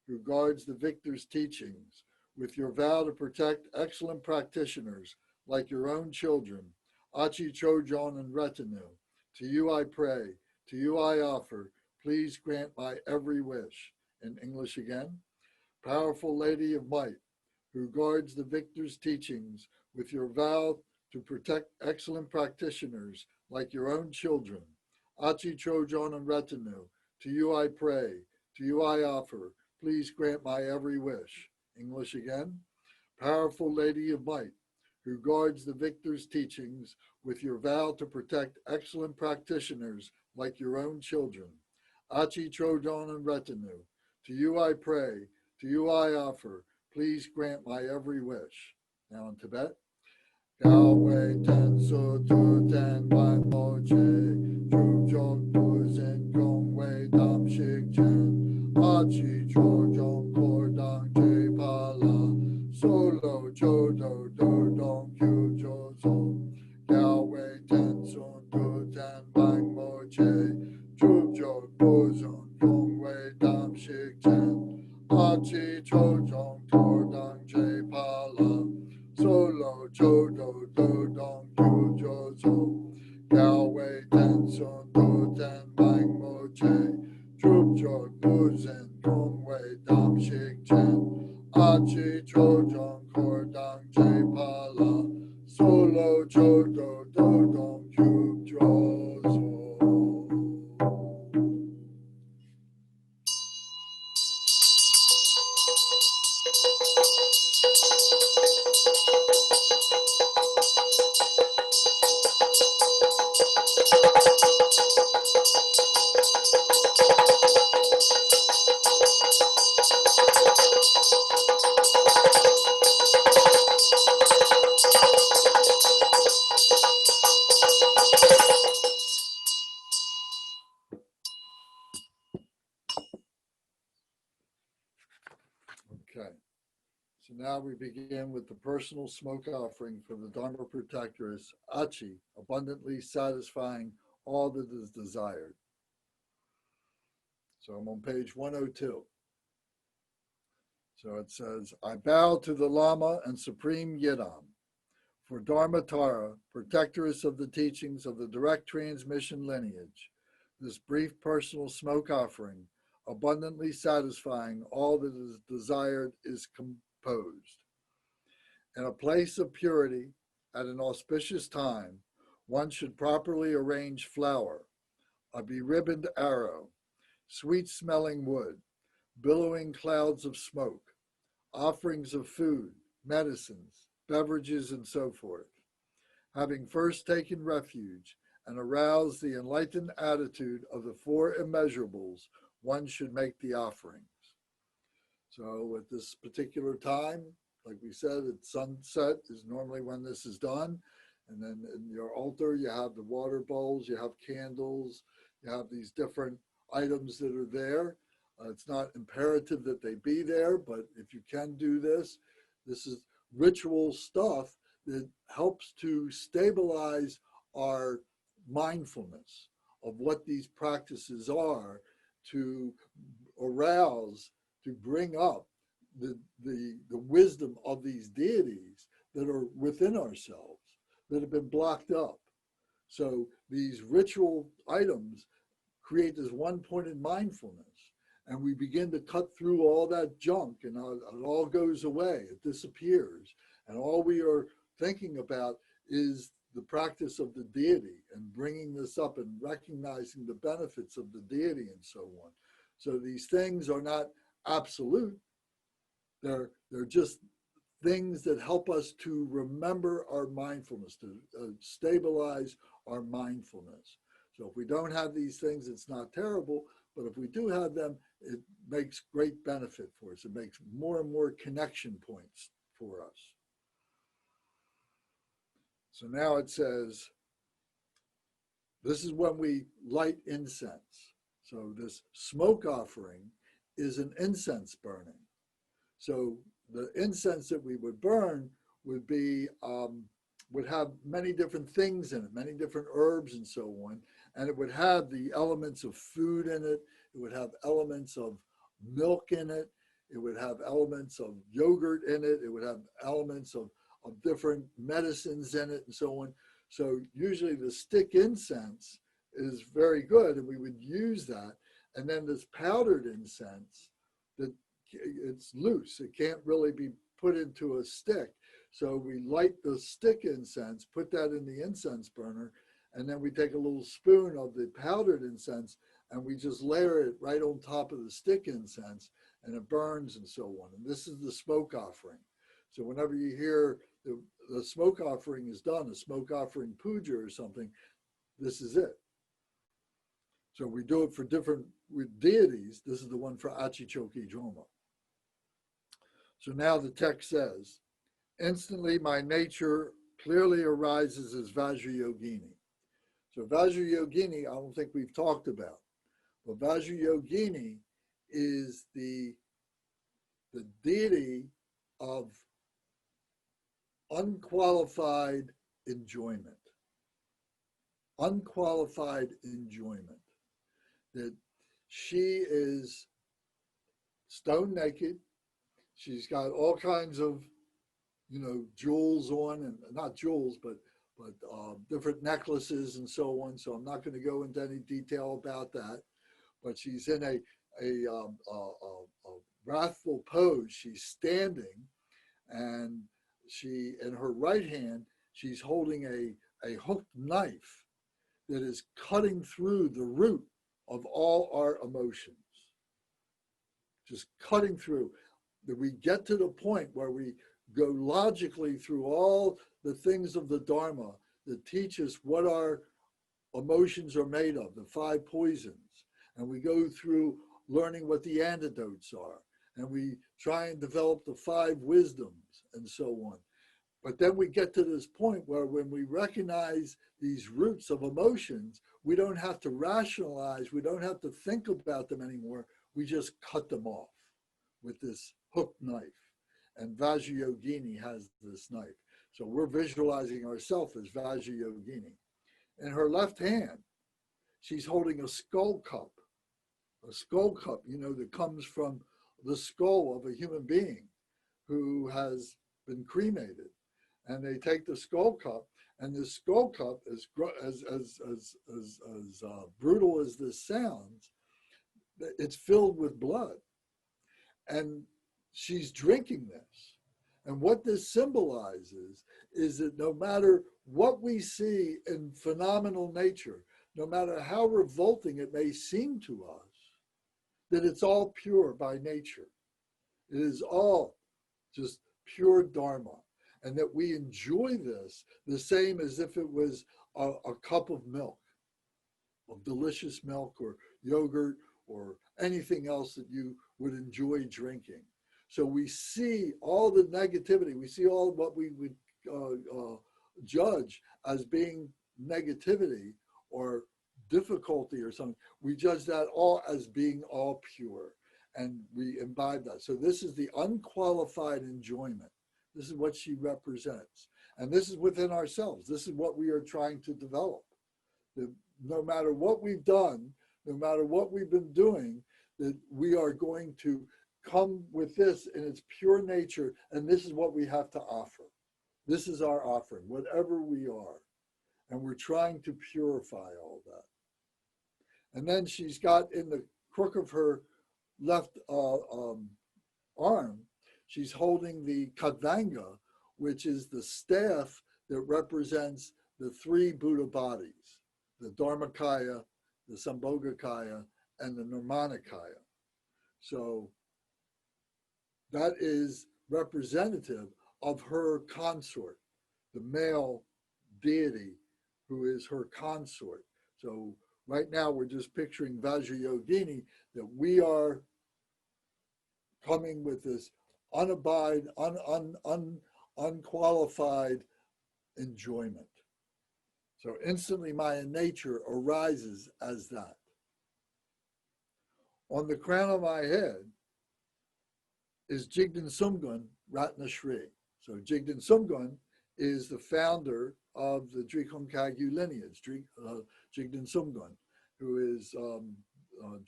who guards the victor's teachings, with your vow to protect excellent practitioners like your own children, Achi Chojon and retinue, to you I pray, to you I offer, please grant my every wish. In English again. Powerful Lady of Might, who guards the victor's teachings, with your vow to protect excellent practitioners like your own children, Achi Chojon and retinue, to you I pray, to you I offer, please grant my every wish. English again. Powerful Lady of Might, who guards the victor's teachings, with your vow to protect excellent practitioners like your own children, Achi Chojon and retinue, to you I pray, to you I offer, please grant my every wish. Now in Tibet. Gao Wei Ten Su Tu Ten Wan Mo Che, Chu Chok Tu Zin Gong Wei Dam Shik Chen, Achi Cho Jong Kor Dang Che Pa La, Solo Cho Do Do Dong Kyu Cho So, Gao Wei Ten Su Tu Ten Wan Mo Che, Chu Chok Tu Zin Gong Wei Dam Shik Chen, Achi Cho Jong Kor Dang Che Pa La, Solo Cho Do Do Dong Kyu Jo So, Gao Wei Ten Sun Do Ten Bang Mo Che, Chup Cho Du Zin Gong Wei Dam Shik Chen, Achi Cho Jong Kor Dang Che Pa La, Solo Cho Do Do Dong Kyu Jo So. Okay, so now we begin with the personal smoke offering for the Dharma Protectress, Achi, abundantly satisfying all that is desired. So I'm on page 102. So it says, I bow to the Lama and Supreme Yidam, for Dharma Tara, protectress of the teachings of the direct transmission lineage, this brief personal smoke offering, abundantly satisfying all that is desired, is composed. In a place of purity, at an auspicious time, one should properly arrange flower, a beribboned arrow, sweet-smelling wood, billowing clouds of smoke, offerings of food, medicines, beverages, and so forth. Having first taken refuge and aroused the enlightened attitude of the four immeasurables, one should make the offerings. So at this particular time, like we said, at sunset is normally when this is done. And then in your altar, you have the water bowls, you have candles, you have these different items that are there. It's not imperative that they be there, but if you can do this, this is ritual stuff that helps to stabilize our mindfulness of what these practices are, to arouse, to bring up the wisdom of these deities that are within ourselves, that have been blocked up. So these ritual items create this one-pointed mindfulness, and we begin to cut through all that junk, and it all goes away, it disappears, and all we are thinking about is the practice of the deity and bringing this up and recognizing the benefits of the deity and so on. So these things are not absolute. They're just things that help us to remember our mindfulness, to stabilize our mindfulness. So if we don't have these things, it's not terrible, but if we do have them, it makes great benefit for us. It makes more and more connection points for us. So now it says, this is when we light incense. So this smoke offering is an incense burning. So the incense that we would burn would be, would have many different things in it, many different herbs and so on. And it would have the elements of food in it. It would have elements of milk in it. It would have elements of yogurt in it. It would have elements of different medicines in it and so on. So usually the stick incense is very good, and we would use that. And then this powdered incense, that it's loose. It can't really be put into a stick. So we light the stick incense, put that in the incense burner, and then we take a little spoon of the powdered incense and we just layer it right on top of the stick incense, and it burns and so on. And this is the smoke offering. So whenever you hear the smoke offering is done, a smoke offering puja or something, this is it. So we do it for different deities. This is the one for Achi Chokyi Drolma. So now the text says, instantly my nature clearly arises as Vajrayogini. So Vajrayogini, I don't think we've talked about, but Vajrayogini is the deity of unqualified enjoyment. Unqualified enjoyment. That she is stone naked. She's got all kinds of, jewels on, and not jewels, but different necklaces and so on. So I'm not going to go into any detail about that. But she's in a wrathful pose. She's standing, and she, in her right hand, she's holding a hooked knife that is cutting through the root of all our emotions. Just cutting through. That we get to the point where we go logically through all the things of the Dharma that teach us what our emotions are made of, the 5 poisons. And we go through learning what the antidotes are. And we try and develop the 5 wisdoms and so on. But then we get to this point where when we recognize these roots of emotions, we don't have to rationalize, we don't have to think about them anymore. We just cut them off with this hooked knife. And Vajrayogini has this knife. So we're visualizing ourselves as Vajrayogini. In her left hand, she's holding a skull cup that comes from the skull of a human being who has been cremated. And they take the skull cup, and the skull cup, as brutal as this sounds, it's filled with blood. And she's drinking this. And what this symbolizes is that no matter what we see in phenomenal nature, no matter how revolting it may seem to us, that it's all pure by nature. It is all just pure Dharma. And that we enjoy this the same as if it was a cup of milk, of delicious milk or yogurt or anything else that you would enjoy drinking. So we see all the negativity, we see all what we would judge as being negativity or difficulty or something. We judge that all as being all pure, and we imbibe that. So this is the unqualified enjoyment. This is what she represents. And this is within ourselves. This is what we are trying to develop. That no matter what we've done, no matter what we've been doing, that we are going to come with this in its pure nature, and this is what we have to offer. This is our offering, whatever we are. And we're trying to purify all that. And then she's got in the crook of her left arm, she's holding the Kadvanga, which is the staff that represents the 3 Buddha bodies, the Dharmakaya, the Sambhogakaya, and the Nirmanakaya. So that is representative of her consort, the male deity who is her consort. So right now we're just picturing Vajrayogini, that we are coming with this unqualified enjoyment. So instantly Maya nature arises as that. On the crown of my head is Jigdan Sumgun Ratna Shri. So Jigdan Sumgun is the founder of the Drikung Kagyu lineage, Jigdan Sumgun, who is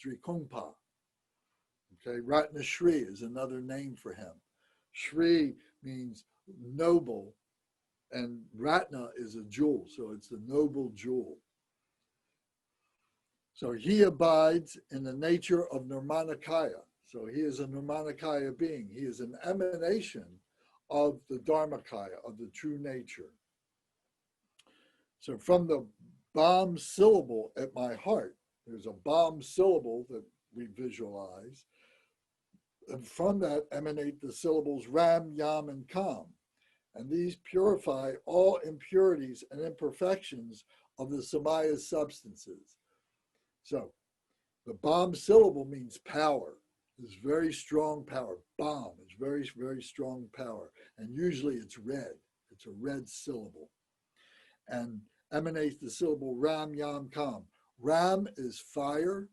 Drikungpa. Okay, Ratna Shri is another name for him. Shri means noble, and Ratna is a jewel, so it's the noble jewel. So he abides in the nature of Nirmanakaya. So he is a Nirmanakaya being. He is an emanation of the Dharmakaya, of the true nature. So from the Bam syllable at my heart, there's a Bam syllable that we visualize. And from that emanate the syllables Ram, Yam, and Kam. And these purify all impurities and imperfections of the Samaya substances. So the Bam syllable means power. It's very strong power. Bam is very, very strong power. And usually it's red. It's a red syllable. And emanates the syllable Ram, Yam, Kam. Ram is fire.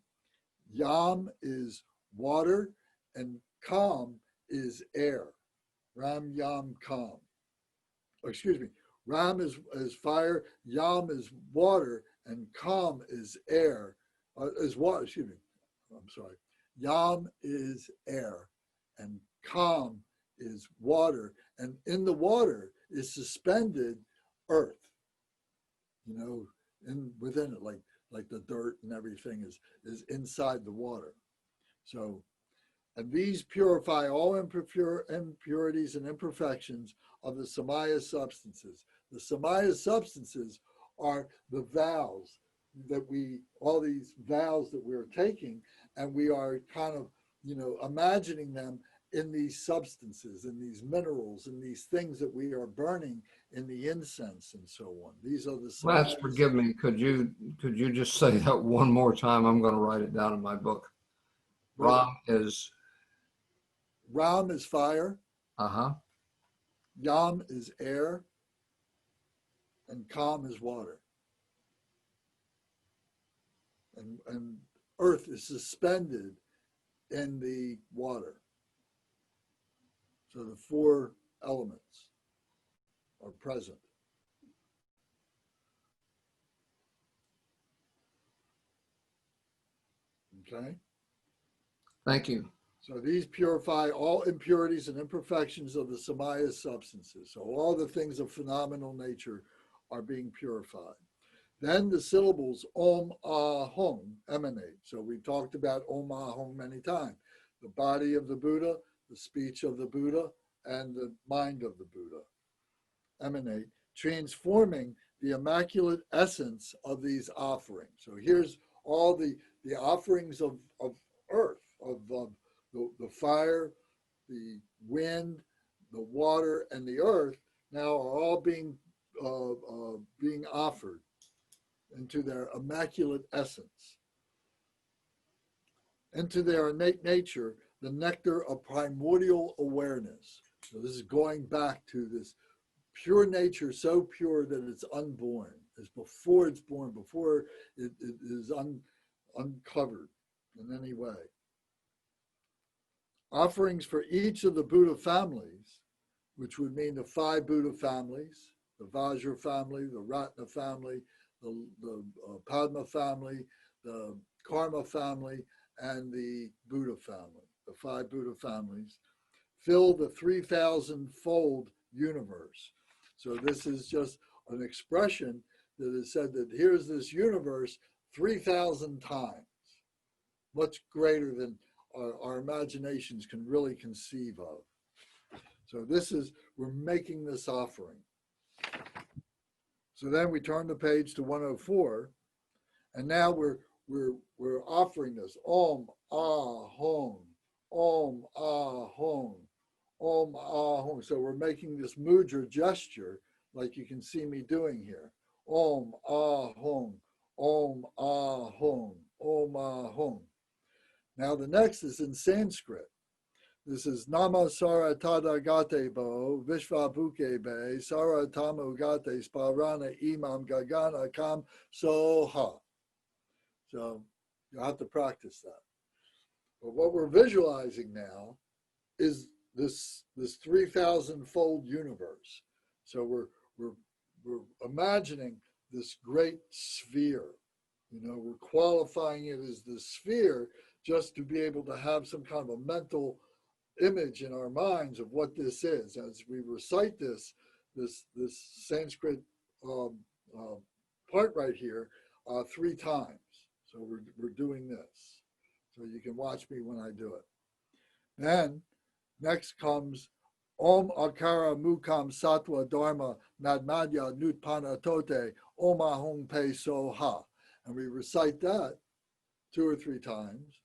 Yam is water. And Kam is air. Ram, Yam, Kam. Oh, excuse me. Ram is fire. Yam is water. And Kam is air. Is water, excuse me. I'm sorry. Yam is air. And Kam is water. And in the water is suspended earth. You know, within it, like the dirt and everything is inside the water. So, and these purify all impurities and imperfections of the Samaya substances. The Samaya substances are the vows that all these vows that we're taking, and we are kind of, imagining them in these substances, in these minerals, in these things that we are burning in the incense and so on. These are the Samaya. Lance, forgive me. Could you just say that one more time? I'm going to write it down in my book. Ram is fire. Uh-huh. Yam is air. And Kam is water. And earth is suspended in the water. So the four elements are present. Okay? Thank you. So these purify all impurities and imperfections of the Samaya substances. So all the things of phenomenal nature are being purified. Then the syllables Om, Ah, Hum emanate. So we talked about Om, Ah, Hum many times. The body of the Buddha, the speech of the Buddha, and the mind of the Buddha emanate, transforming the immaculate essence of these offerings. So here's all the offerings of earth, of the fire, the wind, the water, and the earth now are all being offered into their immaculate essence, into their innate nature, the nectar of primordial awareness. So this is going back to this pure nature, so pure that it's unborn. It's before it's born, before it is uncovered in any way. Offerings for each of the Buddha families, which would mean the 5 Buddha families, the Vajra family, the Ratna family, the Padma family, the Karma family, and the Buddha family, the 5 Buddha families, fill the 3,000-fold universe. So this is just an expression that is said that here's this universe 3,000 times, much greater than our imaginations can really conceive of. So we're making this offering. So then we turn the page to 104, and now we're offering this Om Ah Hum, Om Ah Hum, Om Ah Hung. So we're making this mudra gesture like you can see me doing here. Om Ah Hung, Om Ah Hung, Om Ah Hung. Now the next is in Sanskrit. This is Nama Sara Tada Gate Bo, Vishva Buke Be, Sara Tamu Gate Sparana Imam Gagana Kam Soha. So you'll have to practice that. But what we're visualizing now is this 3,000-fold universe. So we're imagining this great sphere. You know, we're qualifying it as the sphere just to be able to have some kind of a mental image in our minds of what this is. As we recite this Sanskrit part right here 3 times. So we're doing this. So you can watch me when I do it. Then next comes Om Akara Mukam Satwa Dharma Nadmadya Nutpana Tote Om Ahung Pe Soha. And we recite that 2 or 3 times.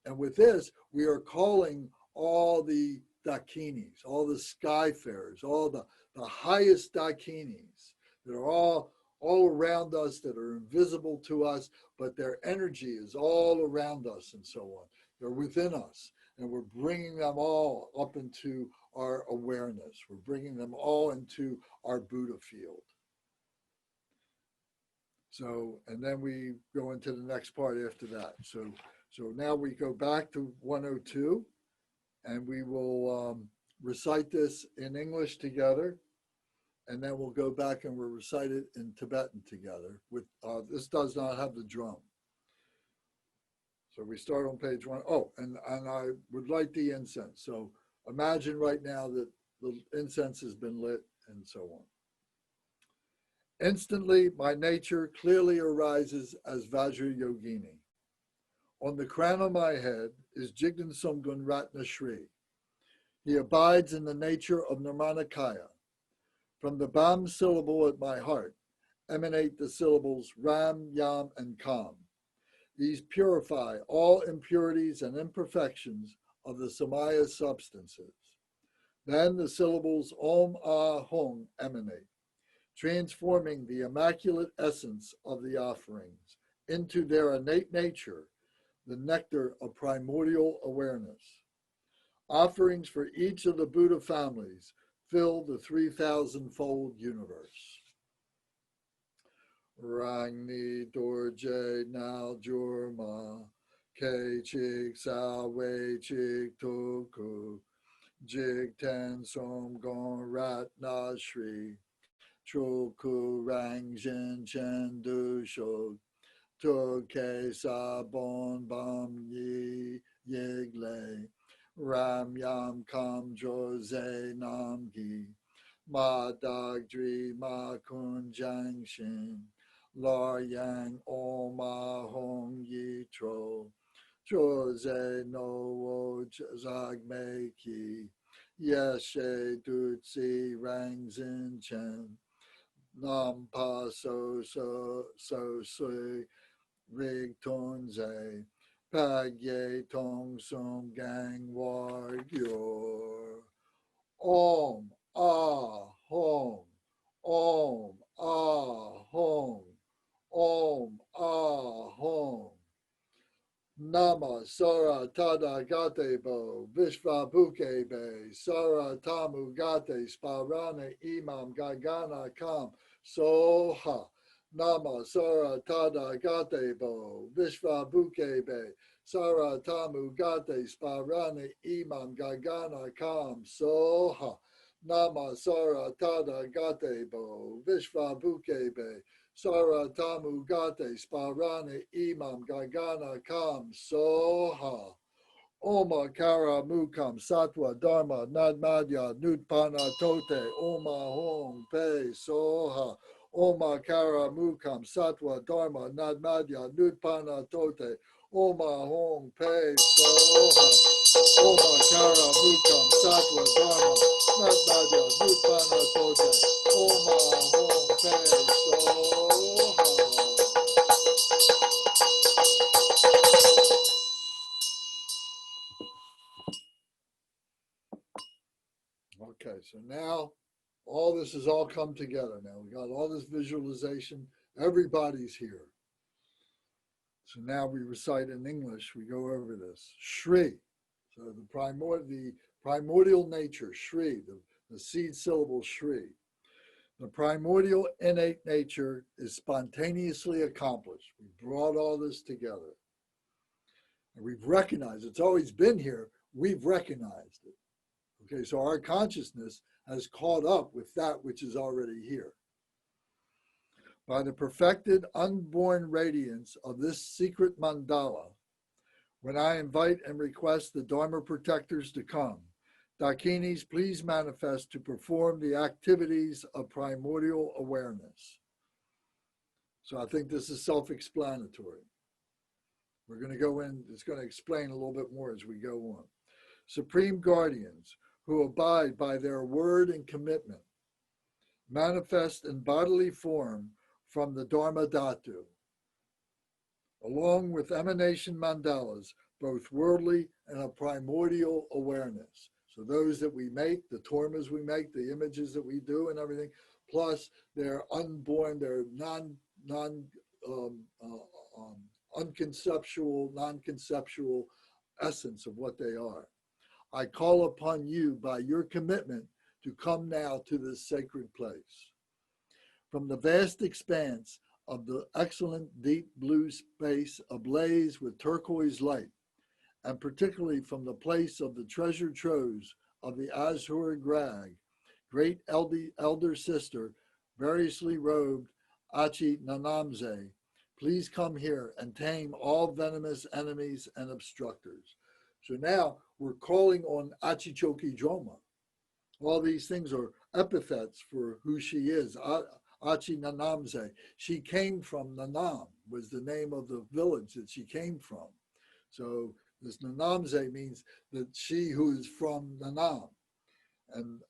And with this, we are calling all the dakinis, all the skyfarers, all the highest dakinis that are all around us, that are invisible to us, but their energy is all around us and so on. They're within us, and we're bringing them all up into our awareness. We're bringing them all into our Buddha field. So, and then we go into the next part after that. So now we go back to 102, and we will recite this in English together, and then we'll go back and we'll recite it in Tibetan together. With this does not have the drum. So we start on page 1. Oh, and I would light the incense. So imagine right now that the incense has been lit and so on. Instantly, my nature clearly arises as Vajra Yogini. On the crown of my head is Jigdan Sumgun Ratna Shri. He abides in the nature of Nirmanakaya. From the Bam syllable at my heart emanate the syllables Ram, Yam, and Kam. These purify all impurities and imperfections of the Samaya substances. Then the syllables Om Ah Hung emanate, transforming the immaculate essence of the offerings into their innate nature, the nectar of primordial awareness. Offerings for each of the Buddha families fill the 3,000-fold universe. Rangni Dorje Nal Jurma, Ke Chik Sa Wei Chik Toku, Jig Ten Som Gon Rat Na Shri, Choku Rang Jin Chen Du Shok, Toke Sa Bon Bam Yi Yigle, Ram Yam Kam Jose Nam Gi, Ma Dag Dri Ma Kun Jang Shin, Lar Yang Om Ma Hong Yi Tro, Jose No Wo Zag Me Ki, Yeshe Dutsi Rang Zin Chen, Nam Pa So Sui Rig Ton Zay, Pag Ye Tong Sum Gang War Yor. Om Ah Hong, Om Ah Hong, Om Ah Hong. Nama Sara Tada Gate Bo, Vishva Buke Be, Sara Tamu Gate, Sparana Imam Gagana Kam, Soha. Nama Sara Tada Gate Bo, Vishva Buke Be, Sara Tamu Gate, Sparana Imam Gagana Kam, Soha. Nama Sara Tada Gate Bo, Vishva Buke Be, Sara Tamu Gate Sparana Imam Gagana Kam Soha. Oma Kara Mukam Satwa Dharma Nadmadya Nutpana Tote Oma Hong Pe Soha. Oma Kara Mukam Satwa Dharma Nadmadya Nutpana Tote Oma Hong Pe Soha. Oma Kara Mukam Satwa Dharma Nadmadya Nutpana Tote Oma Hong Pe Soha. So now all this has all come together now. We got all this visualization. Everybody's here. So now we recite in English, we go over this. Shri. So the primordial nature, Shri, the seed syllable Shri. The primordial innate nature is spontaneously accomplished. We brought all this together. And we've recognized, it's always been here, we've recognized it. Okay, so our consciousness has caught up with that which is already here. By the perfected unborn radiance of this secret mandala, when I invite and request the Dharma protectors to come, Dakinis, please manifest to perform the activities of primordial awareness. So I think this is self-explanatory. We're going to go in, it's going to explain a little bit more as we go on. Supreme guardians who abide by their word and commitment, manifest in bodily form from the Dharma Dhatu, along with emanation mandalas, both worldly and a primordial awareness. So those that we make, the tormas we make, the images that we do and everything, plus they're unborn, they're unconceptual, non-conceptual essence of what they are. I call upon you by your commitment to come now to this sacred place. From the vast expanse of the excellent deep blue space ablaze with turquoise light, and particularly from the place of the treasure troves of the Azure Grag, great elder sister, variously robed Achi Nanamze, please come here and tame all venomous enemies and obstructors. So now we're calling on Achi Chokyi Drolma. All these things are epithets for who she is. Achi Nanamze. She came from Nanam, was the name of the village that she came from. So this Nanamze means that she who is from Nanam. And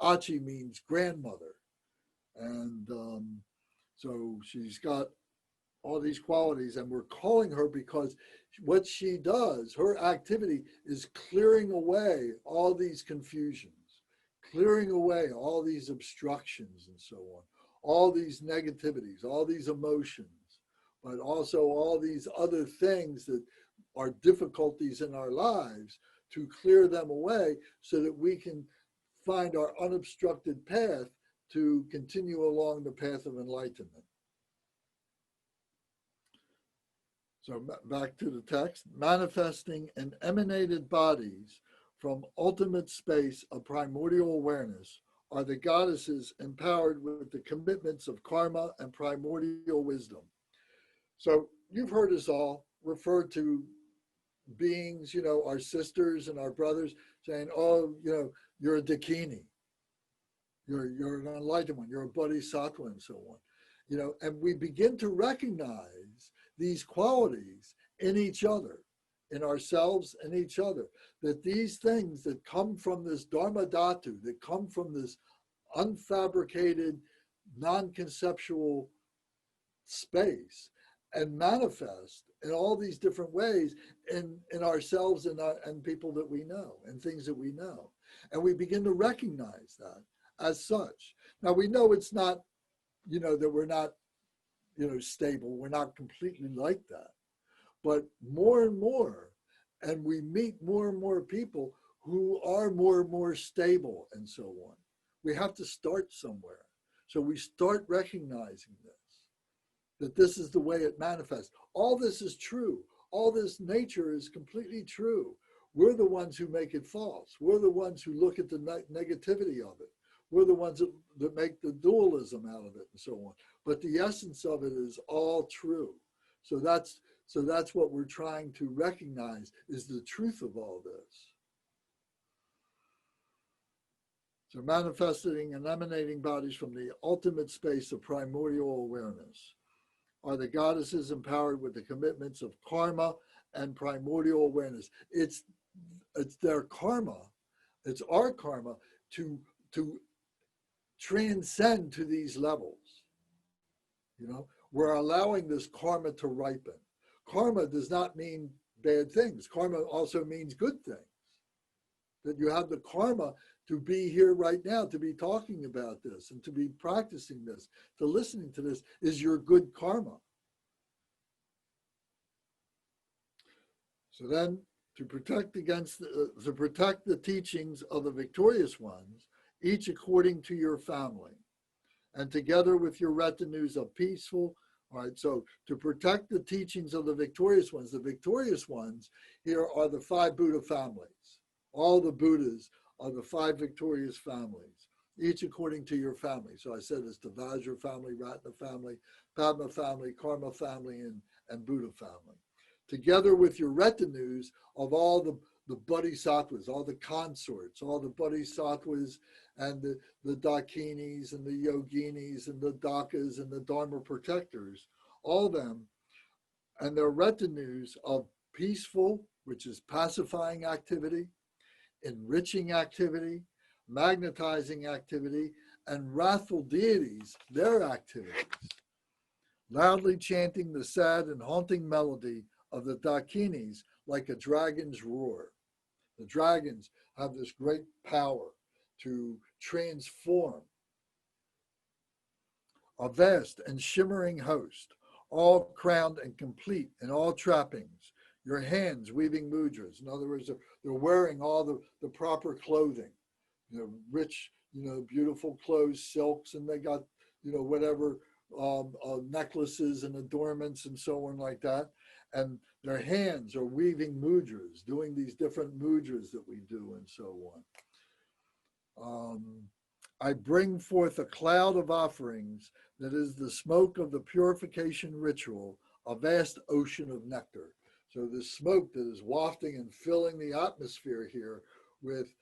Achi means grandmother. And so she's got all these qualities, and we're calling her because what she does, her activity is clearing away all these confusions, clearing away all these obstructions and so on, all these negativities, all these emotions, but also all these other things that are difficulties in our lives, to clear them away so that we can find our unobstructed path to continue along the path of enlightenment. So back to the text, manifesting in emanated bodies from ultimate space of primordial awareness are the goddesses empowered with the commitments of karma and primordial wisdom. So you've heard us all refer to beings, you know, our sisters and our brothers saying, oh, you know, you're a Dakini, you're an enlightened one, you're a bodhisattva and so on. You know, and we begin to recognize these qualities in each other, in ourselves and each other, that these things that come from this Dharma Dhatu, that come from this unfabricated, non-conceptual space and manifest in all these different ways in ourselves and people that we know and things that we know. And we begin to recognize that as such. Now we know it's not, you know, that we're not, you know, stable. We're not completely like that. But more and more, and we meet more and more people who are more and more stable and so on. We have to start somewhere. So we start recognizing this, that this is the way it manifests. All this is true. All this nature is completely true. We're the ones who make it false. We're the ones who look at the negativity of it. We're the ones that make the dualism out of it and so on. But the essence of it is all true. So that's what we're trying to recognize, is the truth of all this. So manifesting and emanating bodies from the ultimate space of primordial awareness are the goddesses empowered with the commitments of karma and primordial awareness. It's their karma, it's our karma to transcend to these levels. You know, we're allowing this karma to ripen. Karma does not mean bad things. Karma also means good things. That you have the karma to be here right now, to be talking about this and to be practicing this, to listening to this is your good karma. So then to protect the teachings of the victorious ones, each according to your family, and together with your retinues of peaceful. All right, so to protect the teachings of the victorious ones here are the 5 Buddha families. All the Buddhas are the 5 victorious families, each according to your family. So I said it's the Vajra family, Ratna family, Padma family, Karma family, and Buddha family. Together with your retinues of all the bodhisattvas, all the consorts, all the bodhisattvas and the dakinis and the yoginis and the dakas and the dharma protectors, all them and their retinues of peaceful, which is pacifying activity, enriching activity, magnetizing activity, and wrathful deities, their activities, loudly chanting the sad and haunting melody of the dakinis like a dragon's roar. The dragons have this great power to transform a vast and shimmering host, all crowned and complete in all trappings, your hands weaving mudras. In other words, they're wearing all the proper clothing, rich, beautiful clothes, silks, and they got, whatever necklaces and adornments and so on like that. And their hands are weaving mudras, doing these different mudras that we do and so on. I bring forth a cloud of offerings that is the smoke of the purification ritual, a vast ocean of nectar. So the smoke that is wafting and filling the atmosphere here with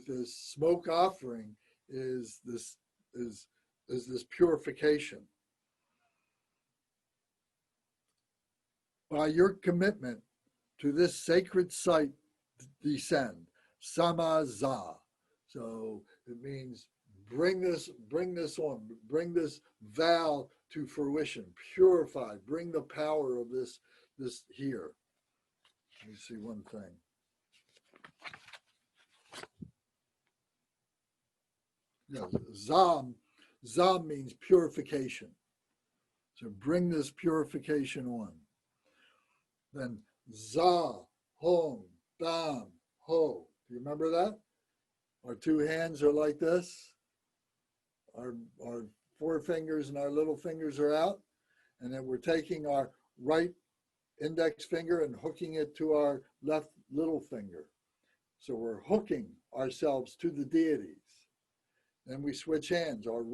this smoke offering is this purification. By your commitment to this sacred site descend, sama za. So it means bring this on, bring this vow to fruition, purify, bring the power of this here. Let me see one thing. Yeah, zam means purification. So bring this purification on. Then za, hong, bam, ho. Do you remember that? Our 2 hands are like this. Our 4 fingers and our little fingers are out. And then we're taking our right index finger and hooking it to our left little finger. So we're hooking ourselves to the deities. Then we switch hands. Our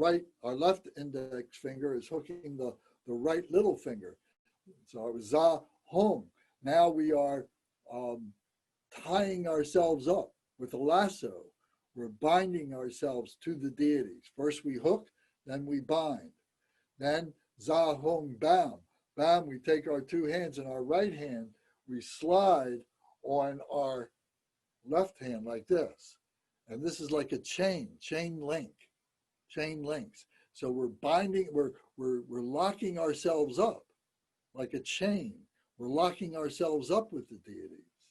left index finger is hooking the right little finger. So it was za, hong. Now we are tying ourselves up with a lasso. We're binding ourselves to the deities. First we hook, then we bind. Then za, hong, bam. Bam, we take our 2 hands and our right hand, we slide on our left hand like this. And this is like a chain links. So we're binding, we're locking ourselves up like a chain. We're locking ourselves up with the deities.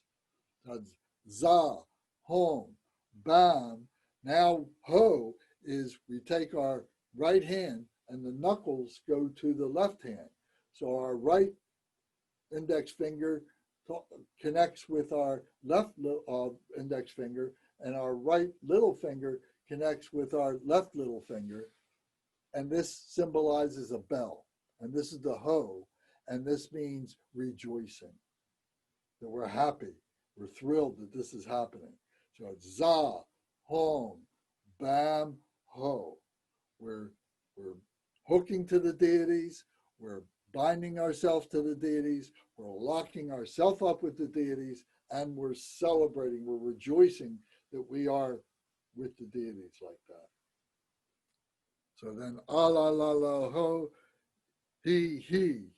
That's za, hong, bam. Now ho is we take our right hand and the knuckles go to the left hand. So our right index finger connects with our left index finger, and our right little finger connects with our left little finger. And this symbolizes a bell. And this is the ho. And this means rejoicing, that we're happy, we're thrilled that this is happening. So it's za, hong, bam, ho. We're hooking to the deities, we're binding ourselves to the deities, we're locking ourselves up with the deities, and we're celebrating, we're rejoicing that we are with the deities like that. So then, ala la la ho, he,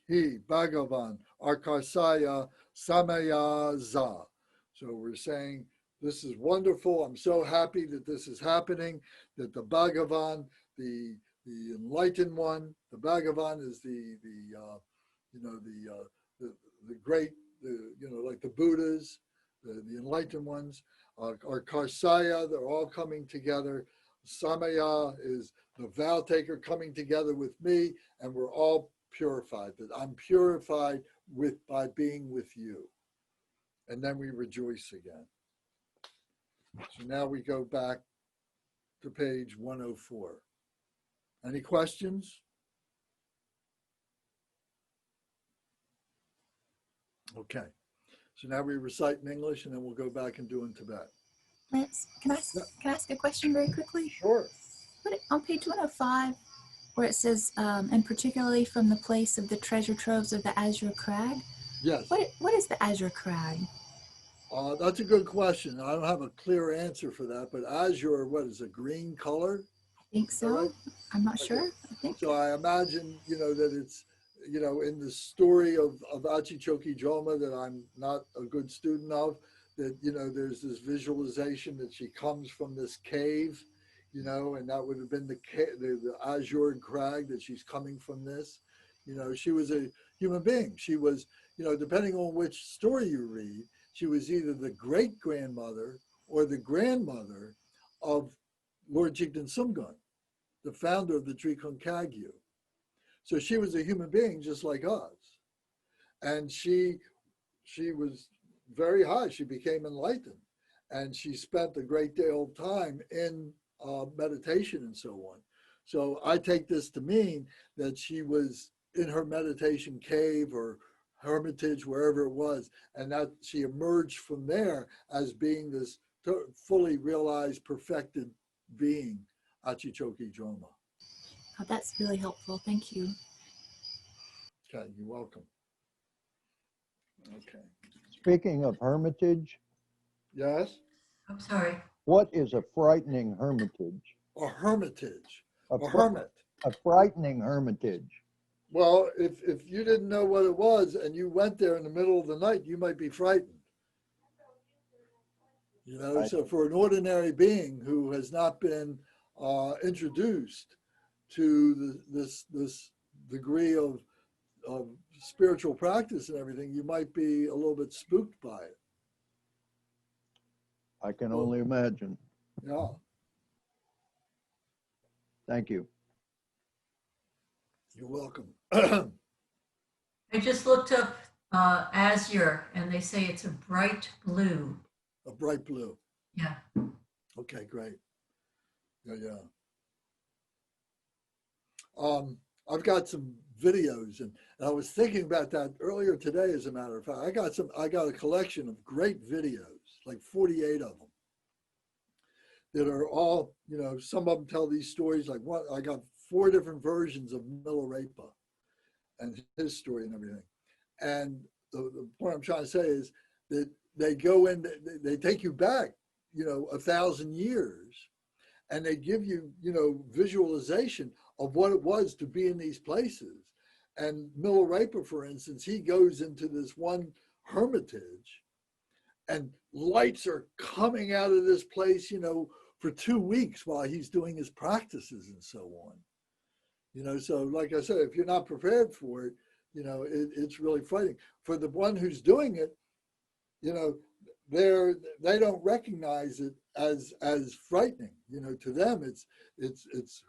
Bhagavan, Arkarsaya, Samaya Za. So we're saying, this is wonderful. I'm so happy that this is happening, that the Bhagavan, the enlightened one, the Bhagavan is the great, like the Buddhas, the enlightened ones, our Karsaya, they're all coming together. Samaya is the vow taker coming together with me, and we're all purified, that I'm purified by being with you. And then we rejoice again. So now we go back to page 104. Any questions? Okay. So now we recite in English, and then we'll go back and do in Tibet. Lance, can I ask a question very quickly? Sure. On page 105, where it says, and particularly from the place of the treasure troves of the Azure Crag. Yes. What is the Azure Crag? That's a good question. I don't have a clear answer for that, but azure, what is a green color? I think so. Right? I'm not sure. I think. So I imagine, that it's, in the story of Achi Chokyi Drolma that I'm not a good student of, that, there's this visualization that she comes from this cave, and that would have been the azure crag, that she's coming from this. She was a human being. She was, depending on which story you read, she was either the great-grandmother or the grandmother of Lord Jigten Sumgun, the founder of the Drikung Kagyu. So she was a human being just like us. And she was very high. She became enlightened. And she spent a great deal of time in meditation and so on. So I take this to mean that she was in her meditation cave or hermitage, wherever it was, and that she emerged from there as being this fully realized, perfected being, Achi Chokyi Drolma. Oh, that's really helpful. Thank you. Okay, you're welcome. Okay. Speaking of hermitage. Yes? I'm sorry. What is a frightening hermitage? A hermitage. A hermit. A frightening hermitage. Well, if you didn't know what it was and you went there in the middle of the night, you might be frightened. So for an ordinary being who has not been introduced to this degree of spiritual practice and everything, you might be a little bit spooked by it. I can only imagine. Yeah. Thank you. You're welcome. I just looked up azure, and they say it's a bright blue. A bright blue. Yeah. Okay, great. Yeah. I've got some videos, and I was thinking about that earlier today. As a matter of fact, I got a collection of great videos, like 48 of them, that are all, some of them tell these stories. Like I got 4 different versions of Milarepa and his story and everything. And the point I'm trying to say is that they go in, they take you back, 1,000 years, and they give you, visualization of what it was to be in these places. And Milarepa, for instance, he goes into this one hermitage, and lights are coming out of this place, for 2 weeks while he's doing his practices and so on. So like I said, if you're not prepared for it, it's really frightening. For the one who's doing it, they don't recognize it as frightening. To them, it's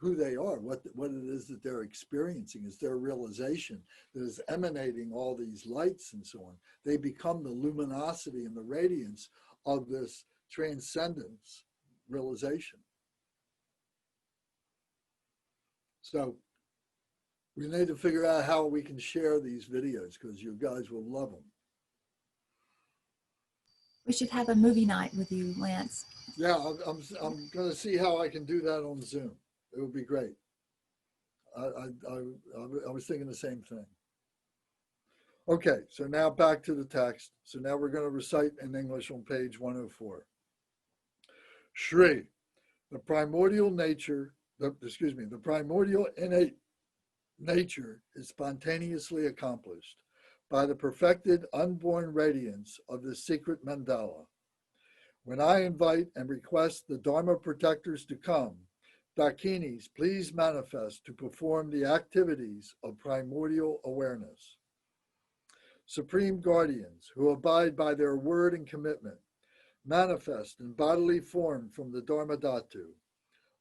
who they are, what it is that they're experiencing is their realization that is emanating all these lights and so on. They become the luminosity and the radiance of this transcendence realization. So we need to figure out how we can share these videos, because you guys will love them. We should have a movie night with you, Lance. Yeah, I'm going to see how I can do that on Zoom. It would be great. I was thinking the same thing. Okay, so now back to the text. So now we're going to recite in English on page 104. Shri, the primordial innate nature is spontaneously accomplished by the perfected unborn radiance of the secret mandala. When I invite and request the Dharma protectors to come, Dakinis, please manifest to perform the activities of primordial awareness. Supreme guardians who abide by their word and commitment, manifest in bodily form from the Dharma Dhatu,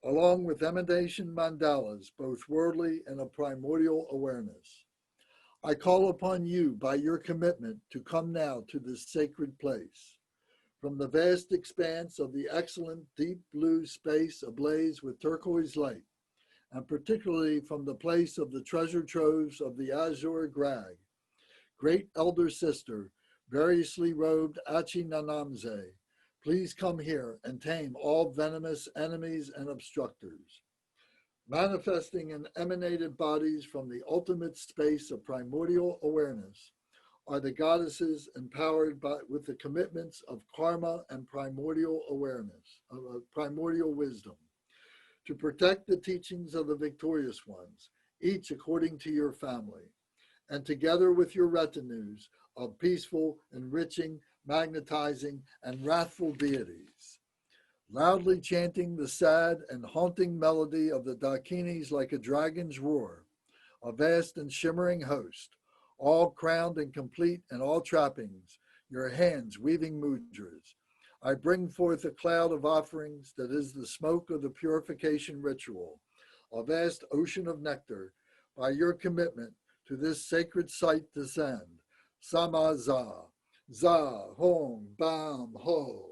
along with emanation mandalas, both worldly and of primordial awareness. I call upon you by your commitment to come now to this sacred place. From the vast expanse of the excellent deep blue space ablaze with turquoise light, and particularly from the place of the treasure troves of the azure grag, great elder sister, variously robed Achi Nanamze, please come here and tame all venomous enemies and obstructors. Manifesting in emanated bodies from the ultimate space of primordial awareness are the goddesses empowered with the commitments of karma and primordial awareness, primordial wisdom, to protect the teachings of the victorious ones, each according to your family, and together with your retinues of peaceful, enriching, magnetizing, and wrathful deities. Loudly chanting the sad and haunting melody of the Dakinis like a dragon's roar, a vast and shimmering host, all crowned and complete in all trappings, your hands weaving mudras. I bring forth a cloud of offerings that is the smoke of the purification ritual, a vast ocean of nectar, by your commitment to this sacred site descend. Sama Za, Za, Hong, Bam, Ho.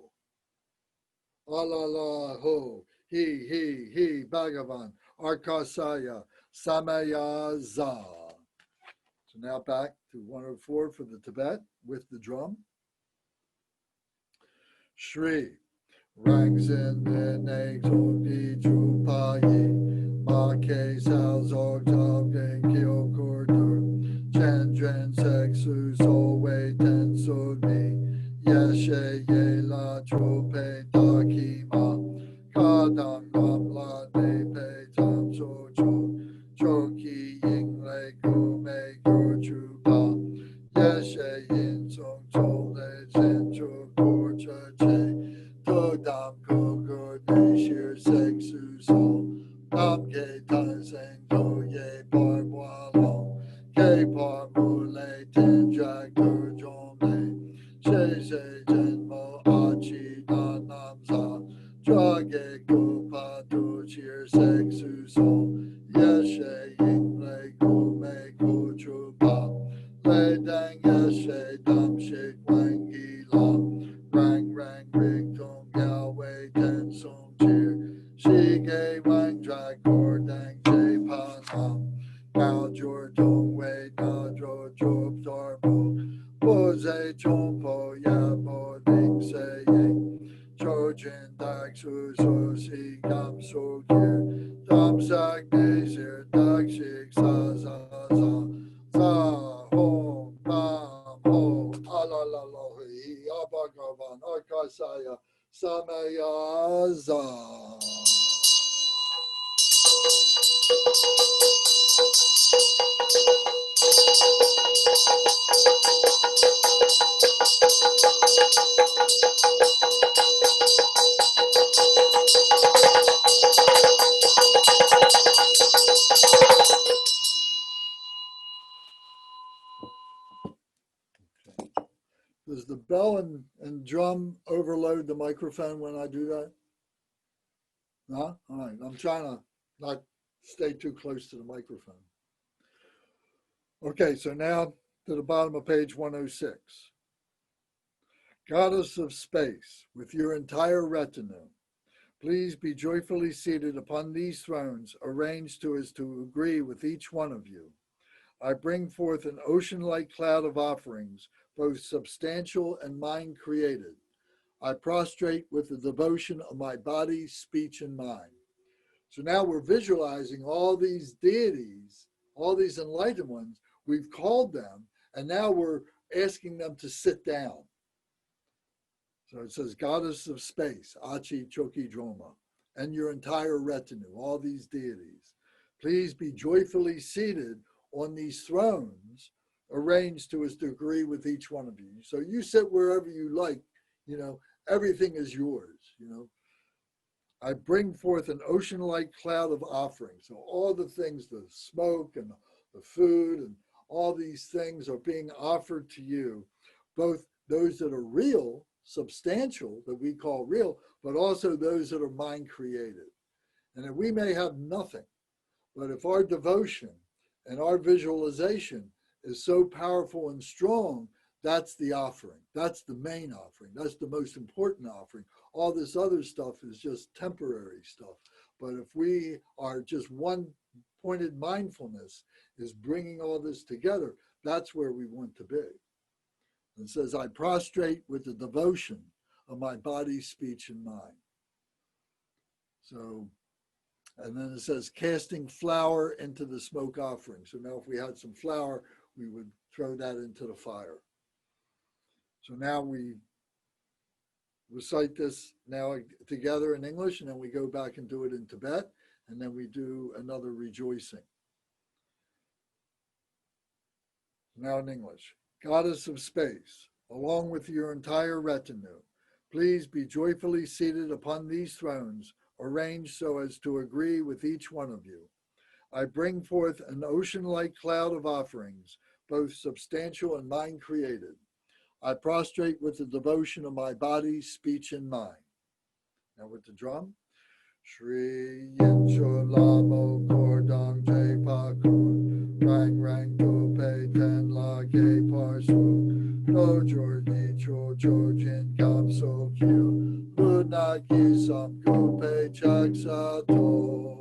Alala ho, he, Bhagavan, Arkasaya, Samaya za. So now back to 104 for the Tibet with the drum. Shri, rangs in the next of the Drupayi, Ma ke sao zog zog gen kyo kurdur, Chandran sexu so wei ten sugni, Yeshe ye la trope daki ma, Kadam ram la de pe tam so cho, Choki ying le ku me gur chu pa, Yeshe yin song cho le zen cho kur cha che, Todam ko gur de shir sexu so, Nam ke tan seng to ye bar boa long, Ke par mu le ten drag tur jom le, She jen mo achi na nam za, Drage ko pa tu chir sexu so, Yeshe ying le ko me ko chu pa, Le dang yeshe dam shik wang gi la, Rang rang rig tong yao wei ten song cheer, Shi ge wang drag kor dang che pa nam, Bao jor tong wei na dro drop dar bo, Bo ze chong po ya bo ding se ying, Trojan dag su so si dam so gear, Dam sak de zir dag shik sa za za, Za ho bam ho, ala la la hi, abagavan, arkasaya, samaya za. Does the bell and drum overload the microphone when I do that? No? All right. I'm trying to not stay too close to the microphone. Okay, so now to the bottom of page 106. Goddess of space, with your entire retinue, please be joyfully seated upon these thrones, arranged so as to agree with each one of you. I bring forth an ocean-like cloud of offerings, both substantial and mind-created. I prostrate with the devotion of my body, speech, and mind. So now we're visualizing all these deities, all these enlightened ones. We've called them, and now we're asking them to sit down. So it says, Goddess of space, Achi Chokyi Drolma, and your entire retinue, all these deities. Please be joyfully seated on these thrones, arranged to as to agree with each one of you. So you sit wherever you like, everything is yours, I bring forth an ocean-like cloud of offerings. So all the things, the smoke and the food and all these things are being offered to you, both those that are real substantial that we call real, but also those that are mind created. And that we may have nothing, but if our devotion and our visualization is so powerful and strong, that's the offering. That's the main offering. That's the most important offering. All this other stuff is just temporary stuff. But if we are just one pointed mindfulness is bringing all this together, that's where we want to be. It says, I prostrate with the devotion of my body, speech, and mind. So, and then it says, casting flour into the smoke offering. So now if we had some flour, we would throw that into the fire. So now we recite this now together in English, and then we go back and do it in Tibet, and then we do another rejoicing. Now in English. Goddess of space, along with your entire retinue, please be joyfully seated upon these thrones, arranged so as to agree with each one of you. I bring forth an ocean-like cloud of offerings, both substantial and mind-created. I prostrate with the devotion of my body, speech, and mind. Now with the drum. Shri Yin Cho Lamo Kordong Je Pakun Rang Rang Do Pe Ten La Ke Parsu No Jor Ni Cho Cho Jin Kam So Kyu Luna Ki Sam Ko Pe Chak Sa To.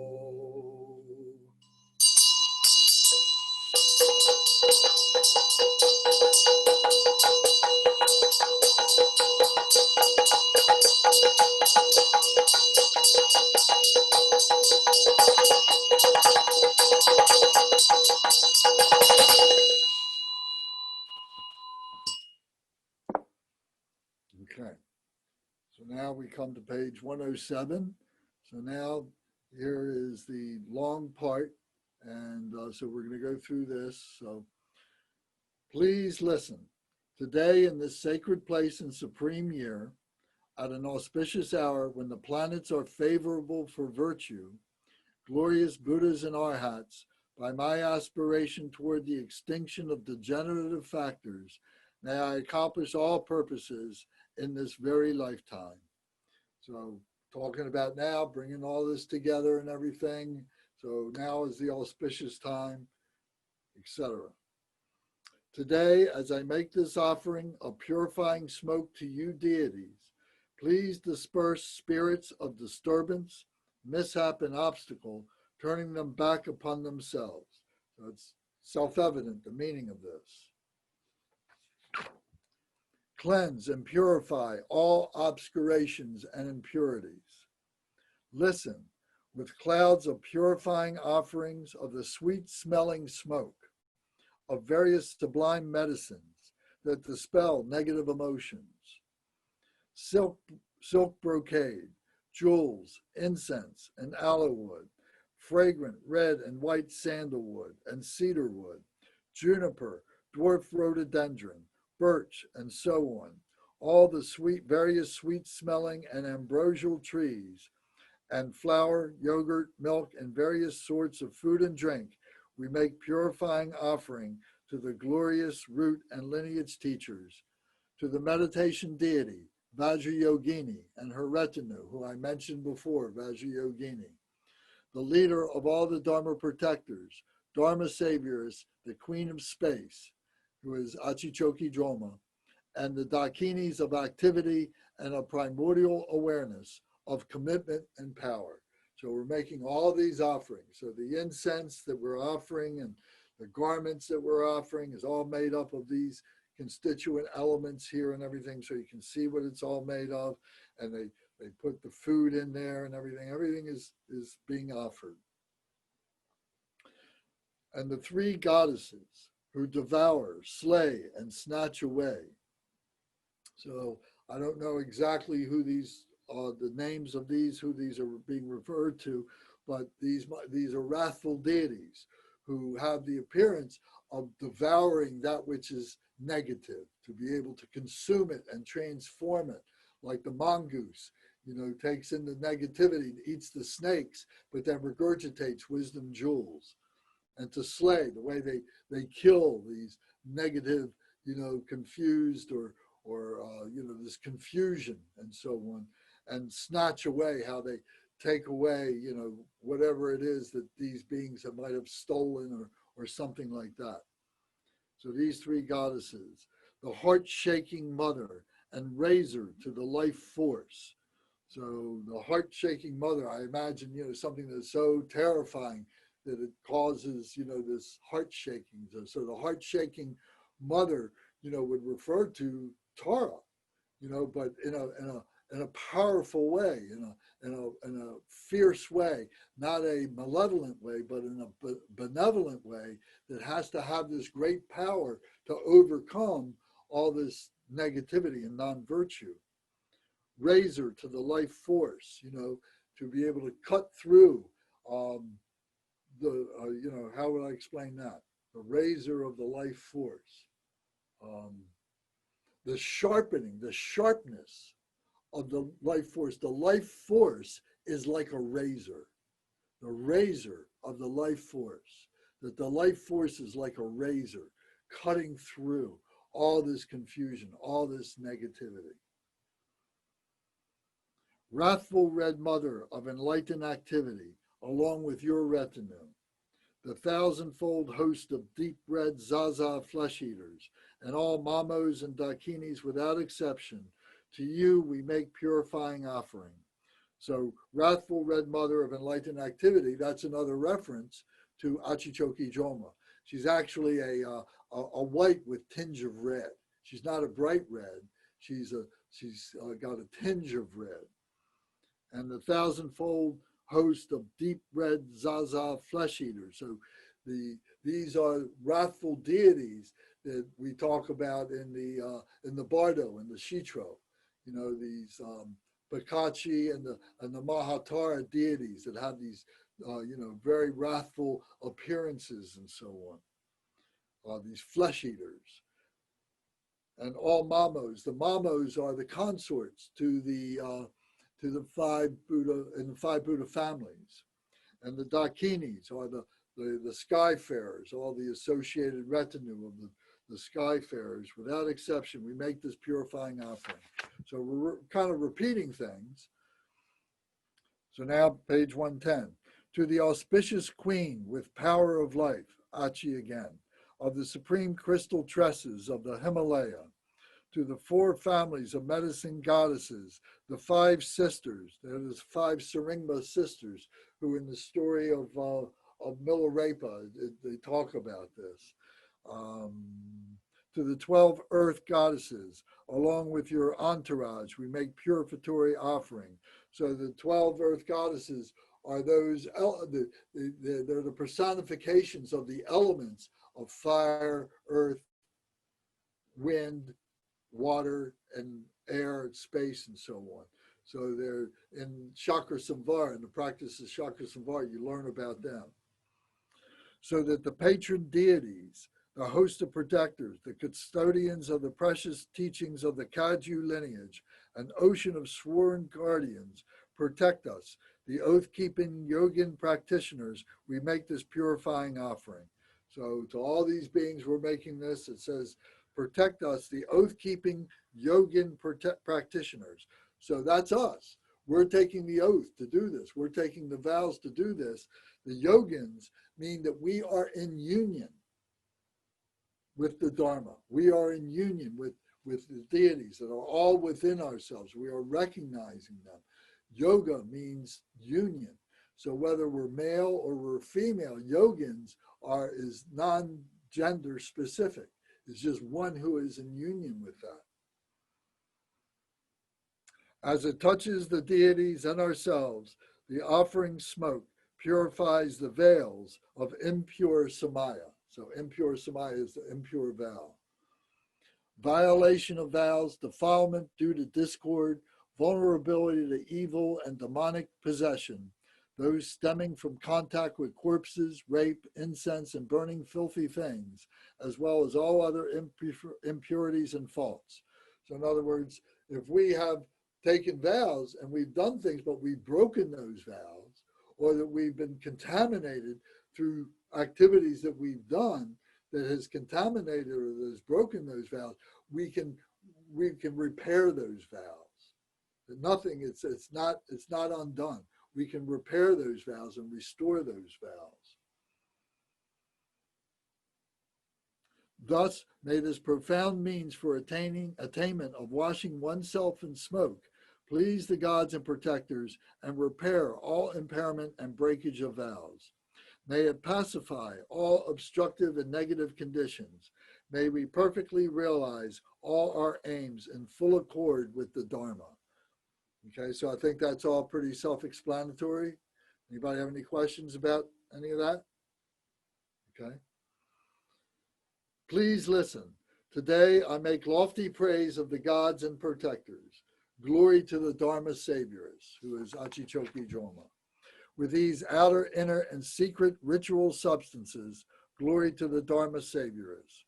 Okay, so now we come to page 107. So now here is the long part, and so we're going to go through this. So please listen. Today in this sacred place and supreme year, at an auspicious hour when the planets are favorable for virtue, glorious Buddhas and Arhats, by my aspiration toward the extinction of degenerative factors, may I accomplish all purposes in this very lifetime. So talking about now, bringing all this together and everything. So now is the auspicious time, etc. Today, as I make this offering of purifying smoke to you deities, please disperse spirits of disturbance, mishap, and obstacle, turning them back upon themselves. So it's self-evident, the meaning of this. Cleanse and purify all obscurations and impurities. Listen with clouds of purifying offerings of the sweet-smelling smoke of various sublime medicines that dispel negative emotions. Silk brocade, jewels, incense, and aloe wood, fragrant red and white sandalwood and cedar wood, juniper, dwarf rhododendron, birch, and so on, all the various sweet-smelling and ambrosial trees, and flour, yogurt, milk, and various sorts of food and drink, we make purifying offering to the glorious root and lineage teachers, to the meditation deity, Vajrayogini, and her retinue, who I mentioned before, Vajrayogini, the leader of all the Dharma protectors, Dharma saviors, the queen of space, who is Achi Chokyi Drolma, and the Dakinis of activity and of primordial awareness of commitment and power. So we're making all these offerings. So the incense that we're offering and the garments that we're offering is all made up of these constituent elements here and everything, so you can see what it's all made of. And they put the food in there and everything. Everything is being offered. And the three goddesses who devour, slay, and snatch away. So I don't know exactly who these are, the names of these, who these are being referred to, but these are wrathful deities who have the appearance of devouring that which is negative, to be able to consume it and transform it, like the mongoose, takes in the negativity, eats the snakes, but then regurgitates wisdom jewels. And to slay, the way they kill these negative, confused or you know, this confusion and so on, and snatch away, how they take away, you know, whatever it is that these beings might have stolen or something like that. So these three goddesses, the heart-shaking mother and razor to the life force. So the heart-shaking mother, I imagine, you know, something that's so terrifying that it causes, you know, this heart shaking. So the heart-shaking mother, you know, would refer to Tara, you know, but in a powerful way, in a fierce way, not a malevolent way, but in a benevolent way that has to have this great power to overcome all this negativity and non-virtue. Razor to the life force, you know, to be able to cut through you know, how would I explain that? The razor of the life force. The sharpening, the sharpness of the life force. The life force is like a razor. The razor of the life force. That the life force is like a razor cutting through all this confusion, all this negativity. Wrathful Red Mother of enlightened activity, along with your retinue, the thousandfold host of deep red Dza Ra flesh eaters, and all mamos and dakinis without exception, to you we make purifying offering. So Wrathful Red Mother of enlightened activity, that's another reference to Achi Chokyi Drolma. She's actually a white with tinge of red. She's not a bright red. She's got a tinge of red. And the thousandfold host of deep red Dza Ra flesh eaters. So these are wrathful deities that we talk about in the Bardo and the Shitro. You know, these Bakachi and the Mahatara deities that have these you know, very wrathful appearances and so on. These flesh eaters. And all mamos. The mamos are the consorts to the five Buddha and the five Buddha families. And the dakinis are the skyfarers, all the associated retinue of the skyfarers. Without exception, we make this purifying offering. So we're kind of repeating things. So now page 110. To the auspicious queen with power of life, Achi again, of the supreme crystal tresses of the Himalaya, to the four families of medicine goddesses, the five sisters, there's five Saringma sisters, who in the story of Milarepa, they talk about this. To the 12 earth goddesses, along with your entourage, we make purificatory offering. So the 12 earth goddesses are those, they're the personifications of the elements of fire, earth, wind, water, and air, and space, and so on. So they're in Chakra Samvara, in the practice of Chakra Samvara, you learn about them. So that the patron deities, the host of protectors, the custodians of the precious teachings of the Kagyu lineage, an ocean of sworn guardians, protect us. The oath-keeping yogin practitioners, we make this purifying offering. So to all these beings, we're making this, it says, protect us, the oath-keeping yogin practitioners. So that's us. We're taking the oath to do this. We're taking the vows to do this. The yogins mean that we are in union with the Dharma. We are in union with the deities that are all within ourselves. We are recognizing them. Yoga means union. So whether we're male or we're female, yogins is non-gender specific. It's just one who is in union with that. As it touches the deities and ourselves, the offering smoke purifies the veils of impure samaya. So impure samaya is the impure vow. Violation of vows, defilement due to discord, vulnerability to evil and demonic possession, those stemming from contact with corpses, rape, incense, and burning filthy things, as well as all other impurities and faults. So in other words, if we have taken vows and we've done things, but we've broken those vows, or that we've been contaminated through activities that we've done that has contaminated or that has broken those vows, we can we can repair those vows. Nothing, it's not undone. We can repair those vows and restore those vows. Thus, may this profound means for attainment of washing oneself in smoke please the gods and protectors and repair all impairment and breakage of vows. May it pacify all obstructive and negative conditions. May we perfectly realize all our aims in full accord with the Dharma. Okay, so I think that's all pretty self-explanatory. Anybody have any questions about any of that? Okay. Please listen. Today I make lofty praise of the gods and protectors. Glory to the Dharma Saviors, who is Achi Chokyi Drolma. With these outer, inner, and secret ritual substances, glory to the Dharma Saviors.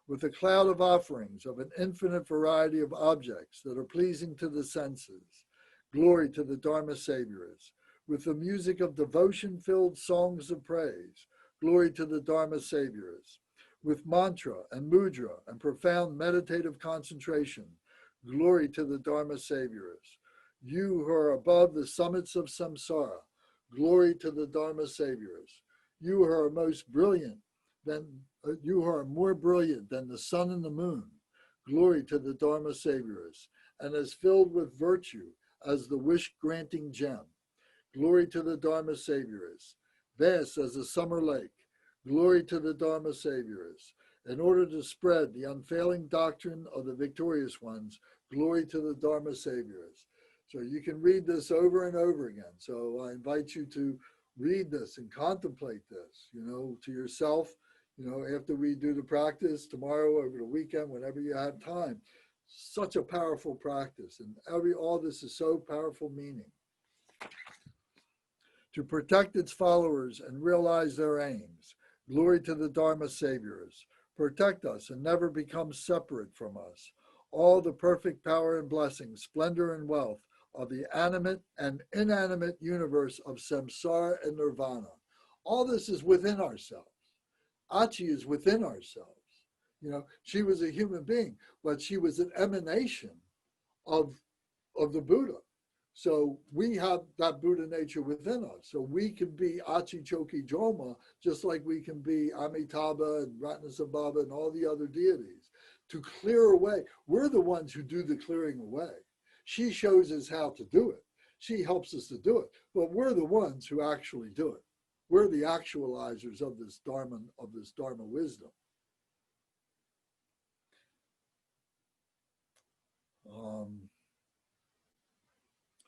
With a cloud of offerings of an infinite variety of objects that are pleasing to the senses, glory to the Dharma Saviors. With the music of devotion-filled songs of praise, glory to the Dharma Saviors. With mantra and mudra and profound meditative concentration, glory to the Dharma Saviors. You who are above the summits of samsara, glory to the Dharma Saviors. You who are you who are more brilliant than the sun and the moon, glory to the Dharma Saviors, and as filled with virtue as the wish-granting gem, glory to the Dharma Saviors. Vast as a summer lake, glory to the Dharma Saviors. In order to spread the unfailing doctrine of the victorious ones, glory to the Dharma Saviors. So you can read this over and over again. So I invite you to read this and contemplate this, to yourself, after we do the practice tomorrow, over the weekend, whenever you have time. Such a powerful practice, and all this is so powerful meaning. To protect its followers and realize their aims, glory to the Dharma Saviors. Protect us and never become separate from us. All the perfect power and blessing, splendor and wealth of the animate and inanimate universe of samsara and nirvana. All this is within ourselves. Achi is within ourselves. She was a human being, but she was an emanation of the Buddha. So we have that Buddha nature within us. So we can be Achi Chokyi Drolma, just like we can be Amitabha and Ratnasambhava and all the other deities. To clear away, we're the ones who do the clearing away. She shows us how to do it. She helps us to do it, but we're the ones who actually do it. We're the actualizers of this Dharma wisdom.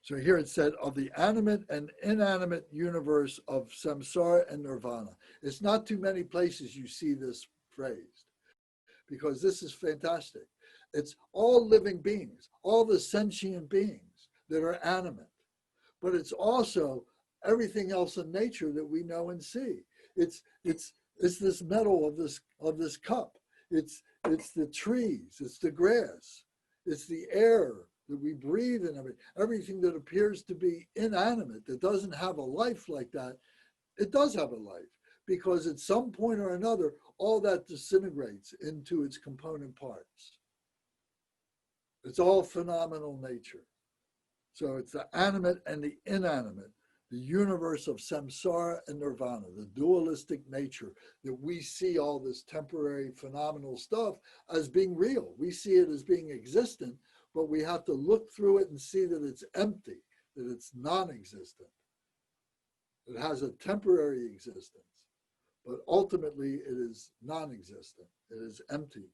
So here it said, of the animate and inanimate universe of samsara and nirvana. It's not too many places you see this phrased, because this is fantastic. It's all living beings, all the sentient beings that are animate, but it's also everything else in nature that we know and see. It's this metal of this cup. It's the trees, it's the grass, it's the air that we breathe in, everything that appears to be inanimate, that doesn't have a life like that, it does have a life, because at some point or another, all that disintegrates into its component parts. It's all phenomenal nature. So it's the animate and the inanimate, the universe of samsara and nirvana, the dualistic nature that we see all this temporary phenomenal stuff as being real. We see it as being existent, but we have to look through it and see that it's empty, that it's non-existent. It has a temporary existence, but ultimately it is non-existent. It is empty.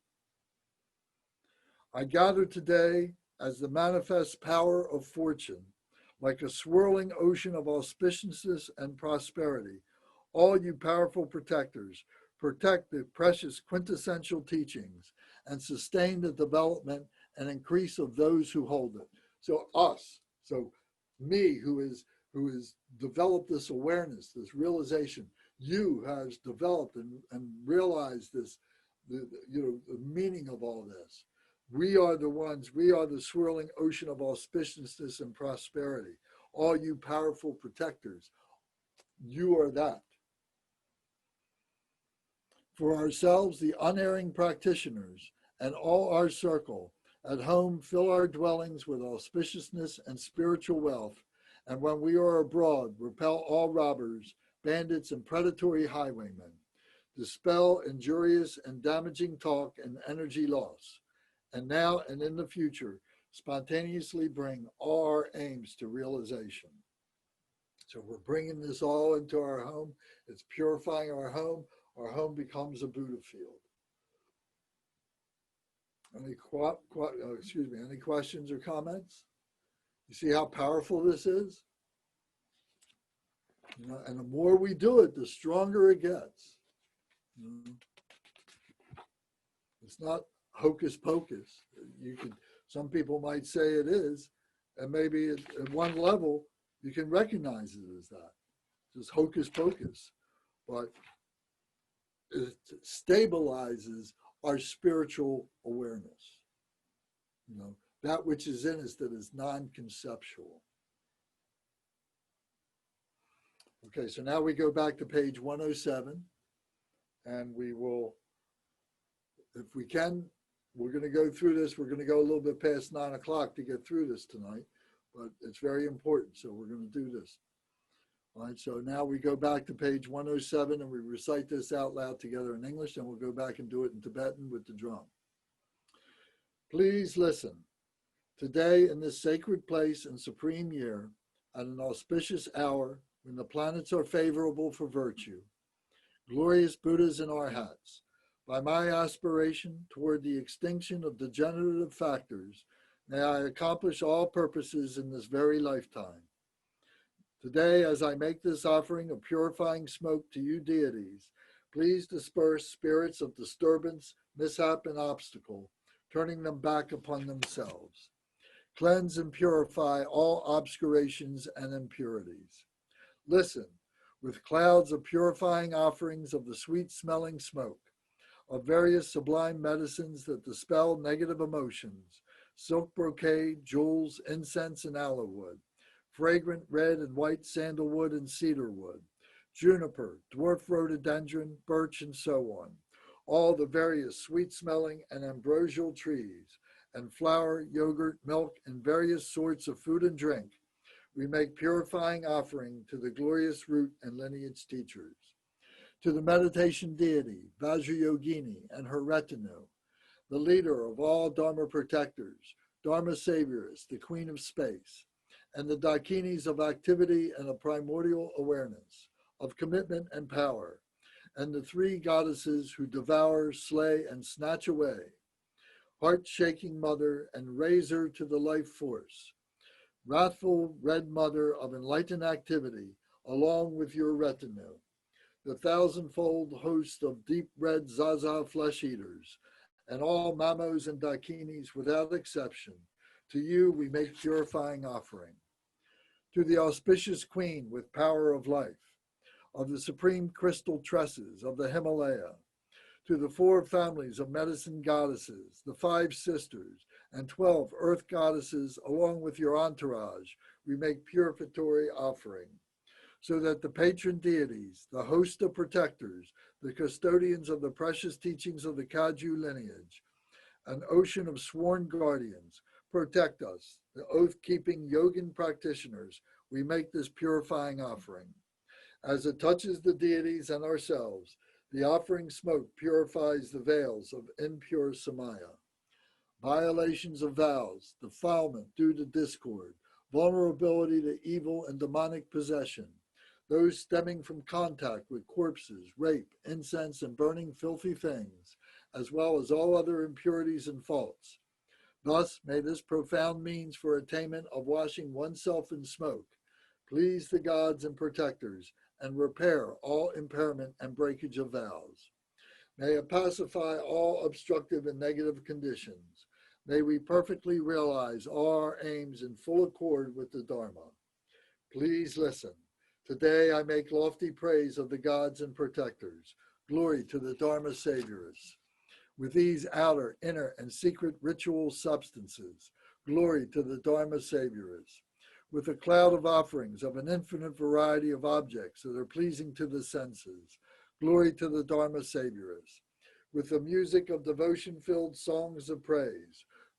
I gather today as the manifest power of fortune, like a swirling ocean of auspiciousness and prosperity. All you powerful protectors, protect the precious quintessential teachings and sustain the development and increase of those who hold it. So us, so me who is developed this awareness, this realization, you has developed and realized this, the meaning of all this. We are the ones, we are the swirling ocean of auspiciousness and prosperity. All you powerful protectors, you are that. For ourselves, the unerring practitioners, and all our circle, At home, fill our dwellings with auspiciousness and spiritual wealth, and when we are abroad, repel all robbers, bandits, and predatory highwaymen. Dispel injurious and damaging talk and energy loss. And now and in the future, spontaneously bring all our aims to realization. So we're bringing this all into our home. It's purifying our home. Our home becomes a Buddha field. Any questions or comments? You see how powerful this is? You know, and the more we do it, the stronger it gets. You know? It's not hocus pocus. Some people might say it is, and maybe at one level you can recognize it as that, just hocus pocus. But it stabilizes our spiritual awareness. You know, that which is in us that is non-conceptual. Okay, so now we go back to page 107, and we will, if we can, we're going to go through this. We're going to go a little bit past 9 o'clock to get through this tonight, but it's very important, so we're going to do this. All right, so now we go back to page 107 and we recite this out loud together in English, and we'll go back and do it in Tibetan with the drum. Please listen. Today in this sacred place and supreme year, at an auspicious hour when the planets are favorable for virtue, glorious Buddhas in our hats, by my aspiration toward the extinction of degenerative factors, may I accomplish all purposes in this very lifetime. Today, as I make this offering of purifying smoke to you deities, please disperse spirits of disturbance, mishap, and obstacle, turning them back upon themselves. Cleanse and purify all obscurations and impurities. Listen, with clouds of purifying offerings of the sweet-smelling smoke, of various sublime medicines that dispel negative emotions, silk brocade, jewels, incense, and aloe wood, fragrant red and white sandalwood and cedar wood, juniper, dwarf rhododendron, birch, and so on, all the various sweet-smelling and ambrosial trees, and flour, yogurt, milk, and various sorts of food and drink, we make purifying offering to the glorious root and lineage teachers. To the meditation deity, Vajrayogini, and her retinue, the leader of all Dharma protectors, Dharma saviors, the queen of space, and the Dakinis of activity and of primordial awareness, of commitment and power, and the three goddesses who devour, slay, and snatch away, heart-shaking mother and razor to the life force, wrathful red mother of enlightened activity, along with your retinue, the thousandfold host of deep red Dza Ra flesh eaters, and all mamos and dakinis without exception, to you we make purifying offering. To the auspicious queen with power of life, of the supreme crystal tresses of the Himalaya, to the 4 families of medicine goddesses, the 5 sisters, and 12 earth goddesses, along with your entourage, we make purificatory offering, so that the patron deities, the host of protectors, the custodians of the precious teachings of the Kagyu lineage, an ocean of sworn guardians, protect us, the oath-keeping yogin practitioners, we make this purifying offering. As it touches the deities and ourselves, the offering smoke purifies the veils of impure samaya. Violations of vows, defilement due to discord, vulnerability to evil and demonic possession, those stemming from contact with corpses, rape, incense, and burning filthy things, as well as all other impurities and faults. Thus, may this profound means for attainment of washing oneself in smoke please the gods and protectors and repair all impairment and breakage of vows. May it pacify all obstructive and negative conditions. May we perfectly realize all our aims in full accord with the Dharma. Please listen. Today I make lofty praise of the gods and protectors. Glory to the Dharma saviors. With these outer, inner, and secret ritual substances, glory to the Dharma saviors. With a cloud of offerings of an infinite variety of objects that are pleasing to the senses, glory to the Dharma saviors. With the music of devotion-filled songs of praise,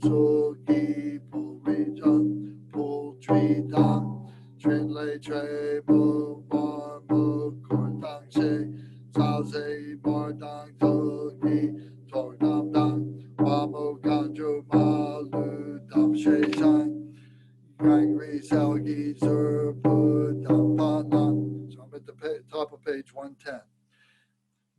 Chokyi Purijan Poultry Dang Trin Lei Tre Mo Mar Mo Kortang She Sao Se Mar Dang Toki Tor Dam Dang Mamo Kanjo Ma Lu Dam She Shang Gang Ri Sao Gi Zur Pu Dam Pa Nan. So I'm at the top of page 110.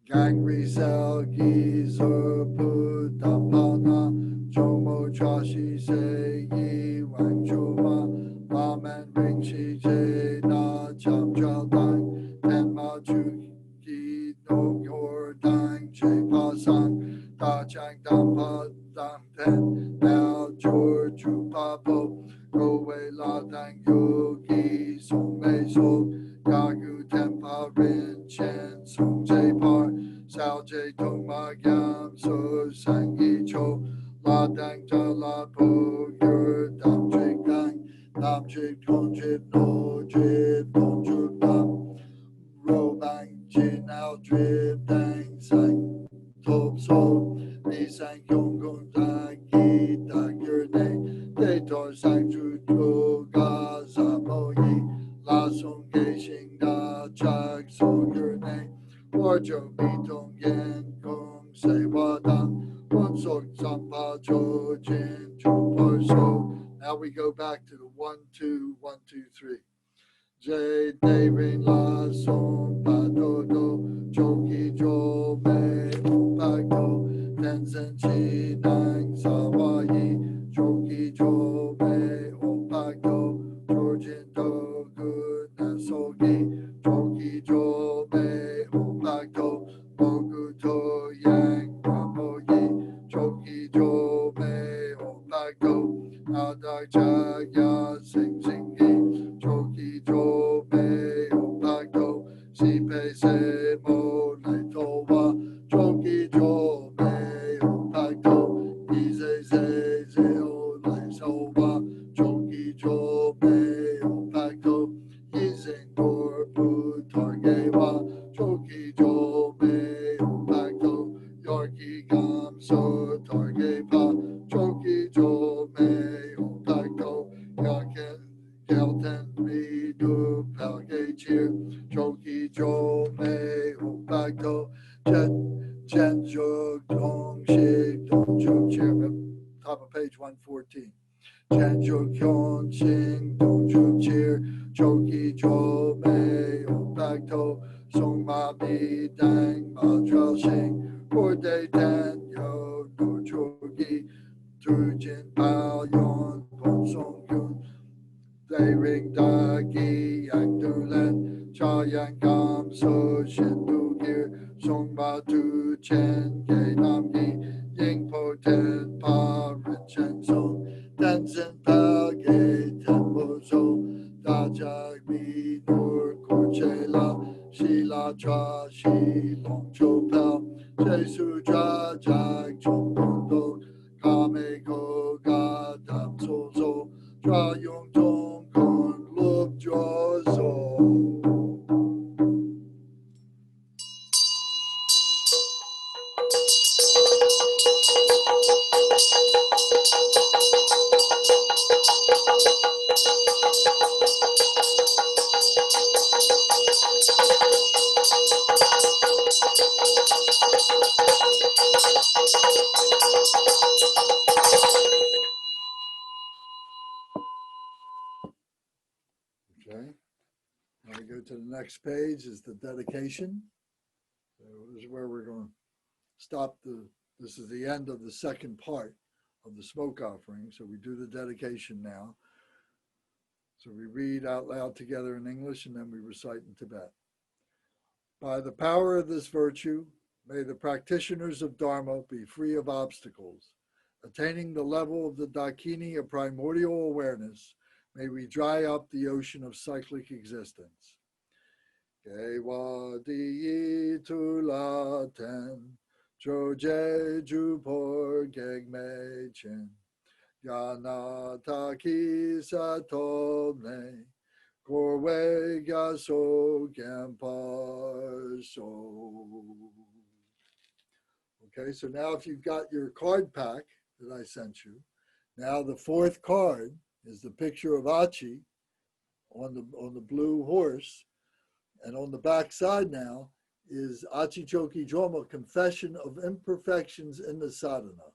Gang Ri Sao Gi Zur Pu Dam Pa Na Jomo Chashi Se Yi Wang Chu Ma Ma Man Ring Shi Je Na Cham Chal Dang Ten Ma Chu Ki No Yor Dang Che Pa Sang Da Chang Dam Pa Dang Ten Now Jor Chu Pa Po Go Wei La Dang Yo Gi Song Mei So Gagu Tenpa Rin Chen Sung Je Par Sao Je Tong Ma Gyam So Sang Yi Cho La Dang Ta La Po Yer Dam Jig Dang Nam Jig Tong Jib No Jib Tong Jib Dam Ro Bang Jin Ao Drib Dang Sang Top So Li Sang Yong Gong Dang Yi Dang Yer Dang De Tor Sang Chu To Ga Za Mo Yi La Song Ge Shing Da Chag So Yer Dang War Jo Bi Tong Yen Kong Se Wa Dang Won Sok Sam Pa Cho Jin Chu Par So. Now we go back to the 1 2 1 2 3. J De Rin La Song Pa Do Do Chokyi Jo Me Pak Do Den Zen Chi Nang Sa Wa Yi Chokyi Jo Me Pak Do Chorjin Do Gu Na So Gi Chokyi Jo Me Pak Do Mogu To Yang Ramo Yi Chokyi Jo Me Pak Do Adak Cha Ya Sing Sing Gi Chokyi Jo Me Pak Do Si Pe Se Mo Lai To Wa Chokyi Jo Me Pak Do I Se Se Se O Lai So Wa Chokyi Jo Me Pak Do I Sing Dor Pu Tar Ge Wa Chokyi Jo Me Pak Do Yorki Gam So Tar Ge Pa Chokyi Jo Me Pak Do Yakin Gelten Mi Du Pal Ge Cheer Chokyi Jo Me Pak Do Chen Jug Dong Shig Dong Jug Cheer. Top of page 114. Chen Jug Hyun Ching Dong Jug Cheer Chokyi Jo Me Pak Do Song Ma Mi Dang Ma Trao Shing Or De Tan Yo Do Chokyi Tu Jin Pao Yon Pon Song Yun They Ring Da Gi Yang Du Len Cha Yang Gam So Shin Du Gir Song Ma Tu Chen Ge Nam Gi Ying Po Ten Pa Rin Chen Song Den Zin Pa Ge Ten Bo So Da Jag Mi Nur Kor Che La Shi La Cha Shi Long Cho Pal Je Su Ja Jag Chong Kong Do Ka Me Ko Ga Dam So So Tra Yung Tong Kon Look Jo So. Okay. Now we go to the next page is the dedication. So this is where we're going to stop this is the end of the second part of the smoke offering. So we do the dedication now. So we read out loud together in English and then we recite in Tibet. By the power of this virtue, may the practitioners of Dharma be free of obstacles. Attaining the level of the Dakini of primordial awareness, may we dry up the ocean of cyclic existence. Kewa di tu la ten, choje jupor gegme chen, yana taki satome, korwe gaso gampar so. Okay, so now if you've got your card pack that I sent you, Now the fourth card is the picture of Achi on the blue horse, and on the back side now is Achi Chokyi Drolma, confession of imperfections in the sadhana.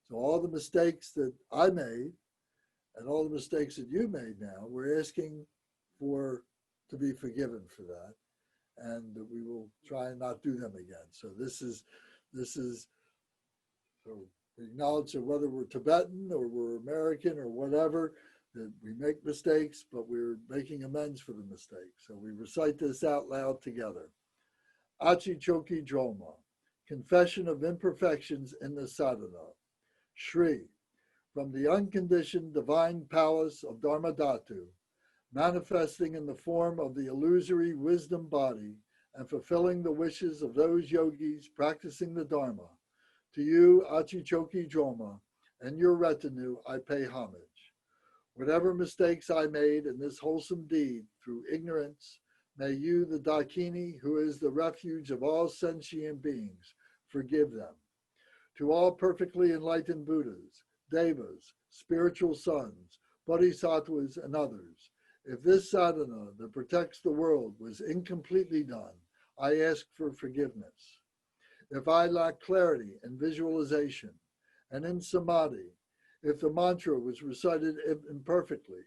So all the mistakes that I made and all the mistakes that you made now, we're asking to be forgiven for that, and that we will try and not do them again. So this is so we acknowledge that whether we're Tibetan or we're American or whatever, that we make mistakes, but we're making amends for the mistakes. So we recite this out loud together. Achi Chokyi Drolma, confession of imperfections in the sadhana. Shri, from the unconditioned divine palace of Dharmadhatu, manifesting in the form of the illusory wisdom body and fulfilling the wishes of those yogis practicing the Dharma, to you, Achi Chokyi Drolma, and your retinue, I pay homage. Whatever mistakes I made in this wholesome deed through ignorance, may you, the Dakini, who is the refuge of all sentient beings, forgive them. To all perfectly enlightened Buddhas, Devas, spiritual sons, Bodhisattvas, and others, if this sadhana that protects the world was incompletely done, I ask for forgiveness. If I lack clarity and visualization, and in samadhi, if the mantra was recited imperfectly,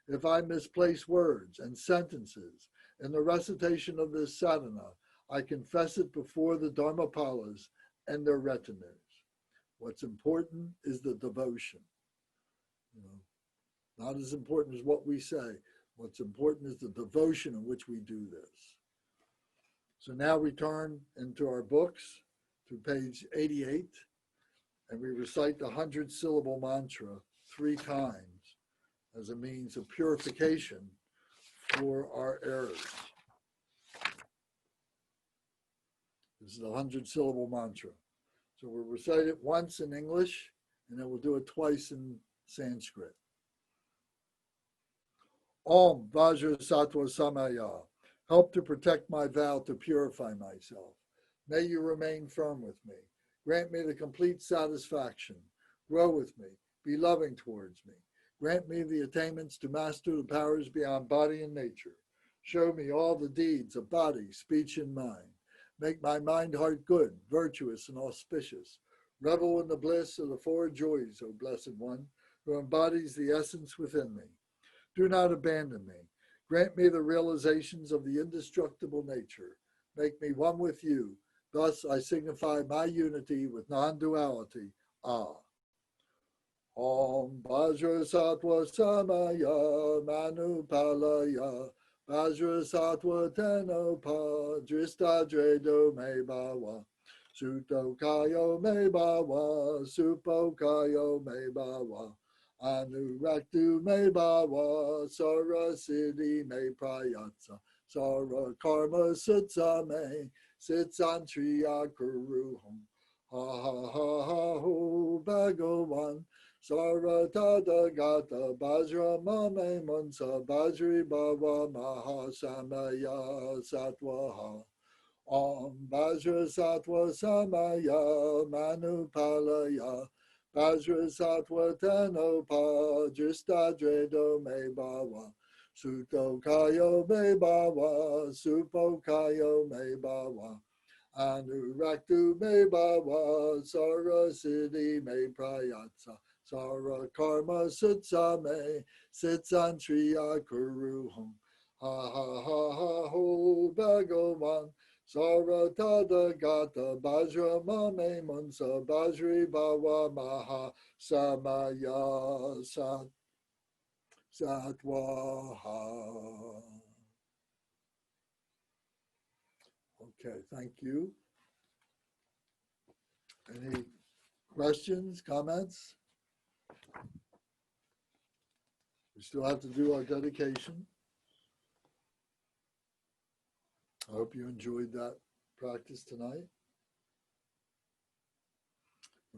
if I misplace words and sentences in the recitation of this sadhana, I confess it before the Dharmapalas and their retinues. What's important is the devotion. Not as important as what we say. What's important is the devotion in which we do this. So now we turn into our books to page 88, and we recite the 100-syllable mantra 3 times as a means of purification for our errors. This is the 100-syllable mantra. So we'll recite it once in English, and then we'll do it twice in Sanskrit. Om Vajra Sattva Samaya, help to protect my vow to purify myself. May you remain firm with me. Grant me the complete satisfaction. Grow with me. Be loving towards me. Grant me the attainments to master the powers beyond body and nature. Show me all the deeds of body, speech, and mind. Make my mind heart good, virtuous, and auspicious. Revel in the bliss of the 4 joys, O Blessed One, who embodies the essence within me. Do not abandon me. Grant me the realizations of the indestructible nature. Make me one with you. Thus I signify my unity with non-duality. Ah. Om Vajra Sattva Samaya Manupalaya Vajra Sattva Tenopa Drista Dredo Me Bhava Suto Kayo Me Bhava Supo Kayo Me Bhava Anuraktu Me Bhava Sara Siddhi Me Prayatsa Sara Karma Sutsa Me Sitsantriya Kuruham Ha ha ha ha ho Bhagavan Sara Tada Gata Bajra Mame Mansa Bajri Bhava Mahasamaya Satwaha Om Bajra Satwa Samaya Manupalaya Bajra Satwa Tenopa Jista Dredo Me Bhava Suto Kayo Me Bhava Supo Kayo Me Bhava Anuraktu Me Bhava Sara Siddhi Me Prayatsa Sara Karma Sutsa Me Sitsantriya Kuruham Ha ha ha ha ho Bhagavan Sara Tada Gata Bajra Mame Mansa Bajri Bhava Maha Samaya Satwaha. Okay, thank you. Any questions, comments? We still have to do our dedication. I hope you enjoyed that practice tonight.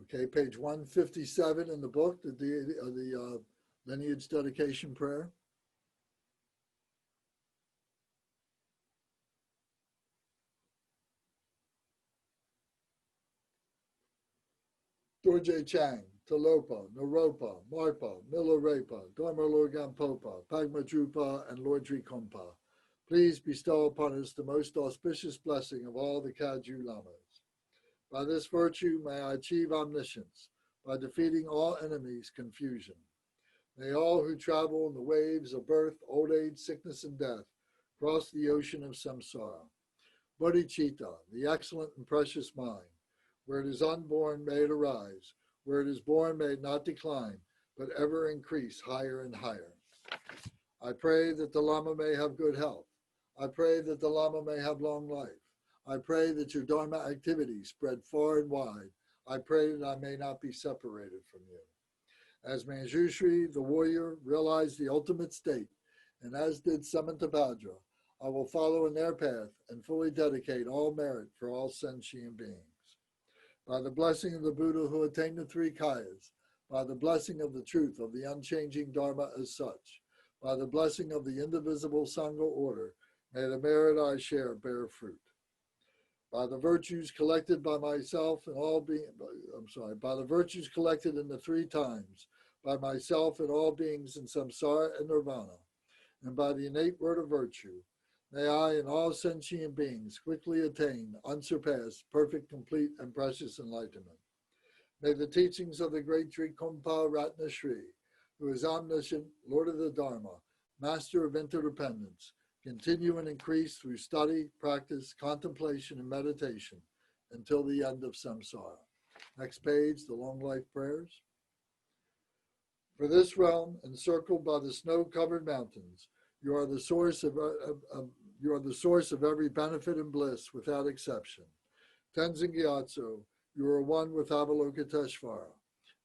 Okay, page 157 in the book, the lineage dedication prayer. Dorje Chang, Talopa, Naropa, Marpa, Milarepa, Dharma Lorgampopa, Pagmadrupa, and Lord Drikumpa, please bestow upon us the most auspicious blessing of all the Kagyu Lamas. By this virtue may I achieve omniscience, by defeating all enemies, confusion. May all who travel in the waves of birth, old age, sickness, and death cross the ocean of samsara. Bodhicitta, the excellent and precious mind, where it is unborn, may it arise. Where it is born, may it not decline, but ever increase higher and higher. I pray that the Lama may have good health. I pray that the Lama may have long life. I pray that your Dharma activities spread far and wide. I pray that I may not be separated from you. As Manjushri, the warrior, realized the ultimate state, and as did Samantabhadra, I will follow in their path and fully dedicate all merit for all sentient beings. By the blessing of the Buddha who attained the three kayas, by the blessing of the truth of the unchanging Dharma as such, by the blessing of the indivisible Sangha order, may the merit I share bear fruit. By the virtues collected by myself and all by the virtues collected in the three times, by myself and all beings in samsara and nirvana, and by the innate word of virtue, may I and all sentient beings quickly attain unsurpassed, perfect, complete, and precious enlightenment. May the teachings of the great Drikumpa Ratna Shri, who is omniscient, Lord of the Dharma, master of interdependence, continue and increase through study, practice, contemplation, and meditation until the end of samsara. Next page, the long life prayers. For this realm, encircled by the snow-covered mountains, you are the source of every benefit and bliss without exception. Tenzin Gyatso, you are one with Avalokiteshvara.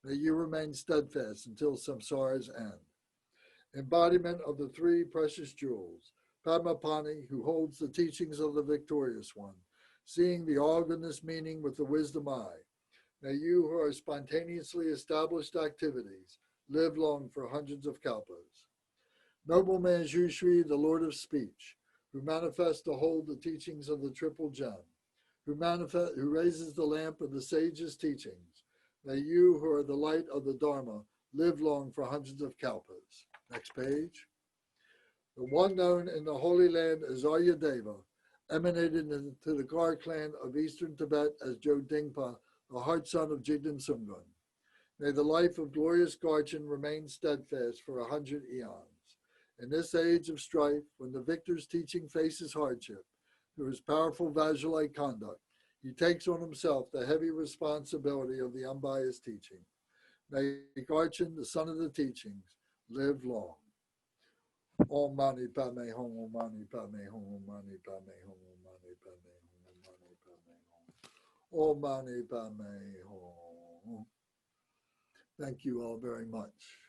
May you remain steadfast until samsara's end. Embodiment of the three precious jewels, Padmapani, who holds the teachings of the victorious one, seeing the all-goodness meaning with the wisdom eye. May you who are spontaneously established activities live long for hundreds of kalpas. Noble Manjushri, the Lord of Speech, who manifests to hold the teachings of the Triple Gem, who raises the lamp of the sage's teachings. May you who are the light of the Dharma live long for hundreds of kalpas. Next page. The one known in the Holy Land as Aryadeva emanated into the Gar clan of Eastern Tibet as Jodingpa, the heart son of Jigdan Sumgun. May the life of glorious Garchen remain steadfast for 100 eons. In this age of strife, when the victor's teaching faces hardship, through his powerful Vajrayana conduct, he takes on himself the heavy responsibility of the unbiased teaching. May Garchen, the son of the teachings, live long. Om Mani Padme Hum, Om Mani Padme Hum, Om Mani Padme Hum, Om Mani Padme Hum, Om Mani Padme Hum, Om Mani Padme Hum. Thank you all very much.